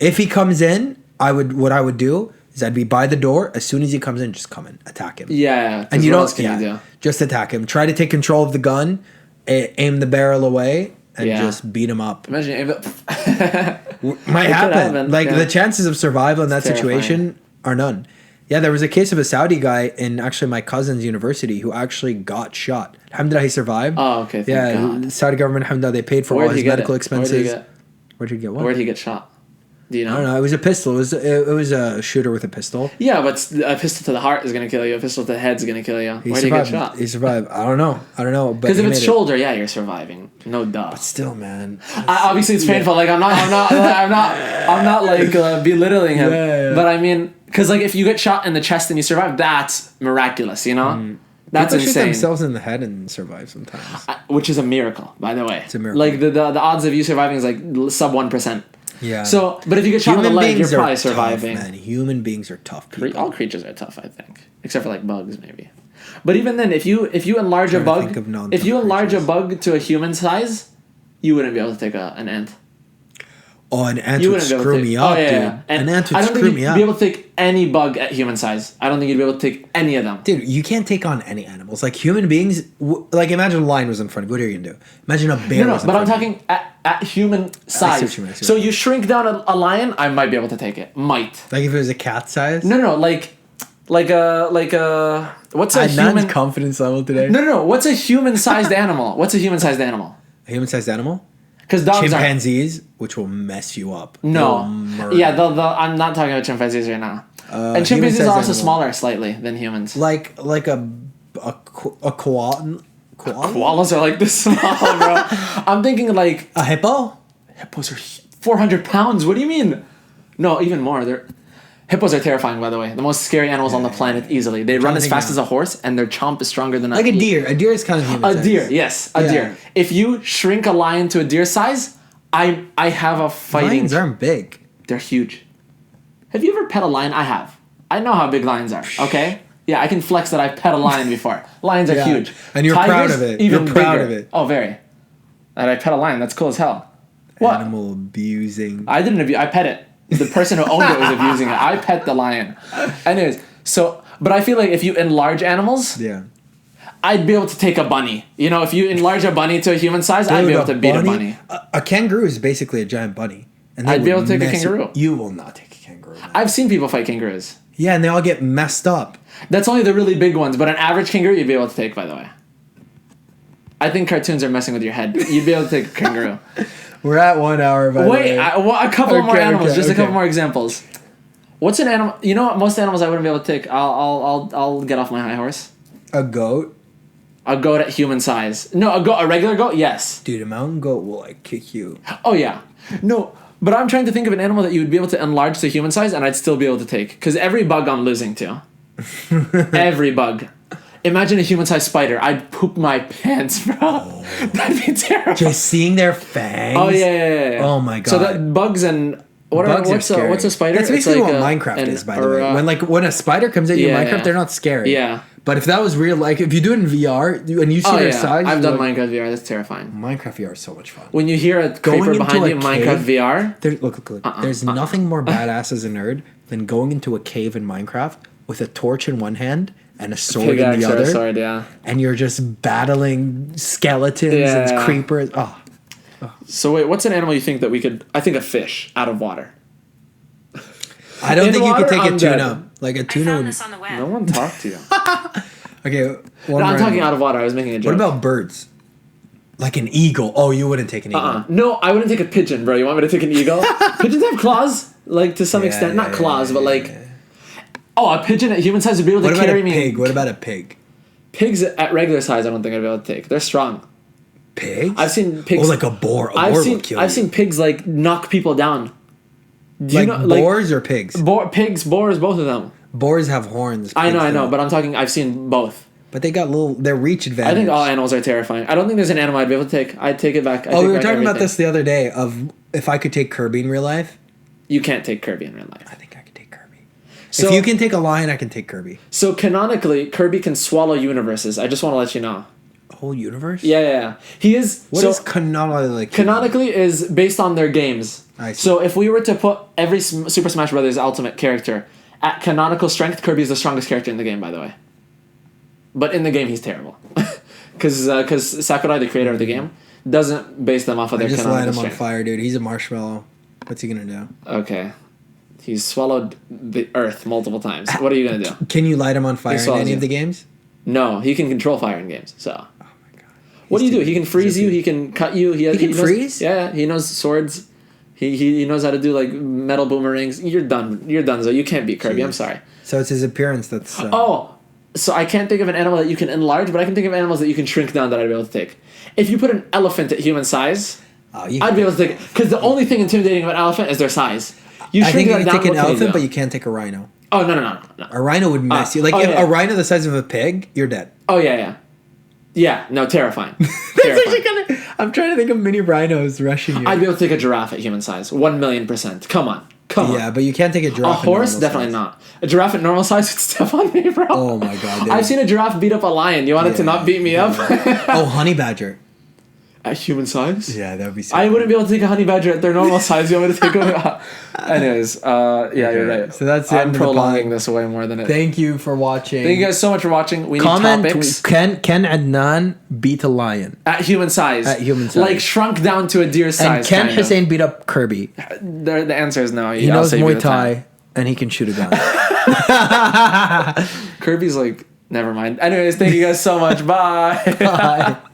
If he comes in, what I would do is I'd be by the door. As soon as he comes in, just come in, attack him. Yeah. And you do? Just attack him. Try to take control of the gun, aim the barrel away, and just beat him up. Imagine aim it. Might happen. The chances of survival in that situation are none. Yeah, there was a case of a Saudi guy in actually my cousin's university who actually got shot. Alhamdulillah, he survived. Oh, okay. Thank God. The Saudi government, alhamdulillah, they paid for all his medical expenses. Where'd he get what? Where'd he get shot? Do you know? I don't know. It was a pistol. It was a shooter with a pistol. Yeah, but a pistol to the heart is going to kill you. A pistol to the head is going to kill you. Where did he get shot? He survived. I don't know. Because if it's shoulder, you're surviving. No duh. But still, man. Obviously, it's painful. Like I'm not like belittling him. Yeah. But I mean, because like if you get shot in the chest and you survive, that's miraculous. You know. That's People insane. Shoot themselves in the head and survive sometimes. Which is a miracle, by the way. It's a miracle. Like the odds of you surviving is like sub 1%. Yeah. So, but if you get shot in the leg, you're probably surviving. Man, human beings are tough people. All creatures are tough, I think, except for like bugs, maybe. But even then, if you enlarge a bug, to a human size, you wouldn't be able to take an ant. Oh, an ant You would wouldn't be able screw to me take- up, oh, yeah, dude. yeah. And An ant I would don't think screw you'd me up. be able to take any bug at human size. I don't think you'd be able to take any of them. Dude, you can't take on any animals. Like human beings, like imagine a lion was in front of you. What are you gonna do? Imagine a bear. No, was in but I'm front of you. talking at human size. what you mean, I see So what you you shrink down a lion, I might be able to take it. Might. Like if it was a cat size. No, like a what's a Adnan's human confidence level today. No. What's a human-sized animal? What's a human-sized animal? A human-sized animal. Because dogs are Chimpanzees, which will mess you up. no. They'll murder Yeah, you. I'm not talking about chimpanzees right now. And chimpanzees human-sized are also animal. smaller slightly than humans. like a koala. Koalas are like this small, bro. I'm thinking like A hippo. hippos are 400 pounds. What do you mean? No, even more. Hippos are terrifying, by the way. The most scary animals on the planet, easily. They run as fast as a horse, and their chomp is stronger than Like a deer. A deer is kind of human. A deer, yes, a deer. If you shrink a lion to a deer size, I have a fighting. Lions aren't big. They're huge. Have you ever pet a lion? I have. I know how big lions are. Okay. Yeah, I can flex that I've pet a lion before. Lions are Yeah. huge. And you're proud of it. Even You're proud bigger. of it. Oh, very. That I pet a lion. That's cool as hell. What? Animal abusing. I didn't abuse. I pet it. The person who owned it was abusing it. I pet the lion. Anyways, but I feel like if you enlarge animals, Yeah. I'd be able to take a bunny. You know, if you enlarge a bunny to a human size, I'd be able to beat a bunny. A kangaroo is basically a giant bunny. And I'd be able to take a mess kangaroo. You will not take a kangaroo. Man. I've seen people fight kangaroos. Yeah, and they all get messed up. That's only the really big ones, but an average kangaroo you'd be able to take, by the way. I think cartoons are messing with your head. You'd be able to take a kangaroo. We're at 1 hour, by the way. Wait, a couple more animals. Just a okay. couple more examples. What's an animal? You know what? Most animals I wouldn't be able to take. I'll get off my high horse. A goat? A goat at human size. No, a regular goat. Yes. Dude, a mountain goat will like kick you. Oh yeah. No, but I'm trying to think of an animal that you would be able to enlarge to human size, and I'd still be able to take. Because every bug I'm losing to. Every bug. Imagine a human-sized spider. I'd poop my pants, bro. Oh. That'd be terrible. Just seeing their fangs. Oh yeah. Oh my god. So that bugs and what's a spider? That's basically it's like what Minecraft is, by the way. When a spider comes at you in Minecraft, they're not scary. Yeah. But if that was real, like if you do it in VR and you see their size, I've done Minecraft VR. That's terrifying. Minecraft VR is so much fun. When you hear a creeper behind you, Minecraft VR. Look. There's nothing more badass as a nerd than going into a cave in Minecraft with a torch in one hand and a sword in the other. Sword, yeah. And you're just battling skeletons and creepers. Oh. So wait, what's an animal you think that we could? I think a fish out of water. I don't think you could take I'm a tuna. dead. Like a tuna. I found this on the web. No one talked to you. Okay. No, I'm talking out of water. I was making a joke. What about birds? Like an eagle. Oh, you wouldn't take an eagle. No, I wouldn't take a pigeon, bro. You want me to take an eagle? Pigeons have claws, like to some extent. Not claws, but like. Oh, a pigeon at human size would be able to carry me. What about a pig? Pigs at regular size, I don't think I'd be able to take. They're strong. Pigs? I've seen pigs. Oh, like a boar. A boar would kill you. I've seen pigs like knock people down. Like boars or pigs? Pigs, boars, both of them. Boars have horns. I know, but I'm talking. I've seen both. But they got their reach advantage. I think all animals are terrifying. I don't think there's an animal I'd be able to take. I'd take it back. We were talking about this the other day. Of if I could take Kirby in real life. You can't take Kirby in real life. I think I could take Kirby. So, if you can take a lion, I can take Kirby. So canonically, Kirby can swallow universes. I just want to let you know. A whole universe? Yeah. He is. What is canonically? Canonically is based on their games. I see. So if we were to put every Super Smash Bros. Ultimate character at canonical strength, Kirby is the strongest character in the game, by the way. But in the game, he's terrible. Because Sakurai, the creator of the game, doesn't base them off of their canonical strength. Just light him on fire, dude. He's a marshmallow. What's he going to do? Okay. He's swallowed the earth multiple times. What are you going to do? Can you light him on fire in any of the games? No, he can control fire in games, so... Oh my god. What do you do? He can freeze you, he can cut you. He can freeze? Yeah, he knows swords. He knows how to do like metal boomerangs. You're done. So you can't beat Kirby. I'm sorry. So it's his appearance that's... So I can't think of an animal that you can enlarge, but I can think of animals that you can shrink down that I'd be able to take. If you put an elephant at human size, I'd be able to take it. Because the only thing intimidating about an elephant is their size. I think you can take an elephant, but you can't take a rhino. Oh, no. A rhino would mess you. Like, a rhino the size of a pig, you're dead. Oh, yeah. Yeah, no, terrifying. I'm trying to think of mini rhinos rushing you. I'd be able to take a giraffe at human size. 1,000,000%. Come on. Yeah, but you can't take a giraffe. A horse? Definitely not. A giraffe at normal size would step on me, bro. Oh my god. I've seen a giraffe beat up a lion. You want it to not beat me up? Oh, honey badger. At human size? Yeah, that would be so I wouldn't be able to take a honey badger at their normal size. You want me to take them? Anyways, you're right. So that's I'm prolonging this way more than it. Thank you for watching. Thank you guys so much for watching. We Comment, need topics. Can Adnan beat a lion? At human size. At human size. Like shrunk down to a deer size. And can Hussain beat up Kirby? The answer is no. He knows Muay Thai and he can shoot a gun. Kirby's like, never mind. Anyways, thank you guys so much. Bye. Bye.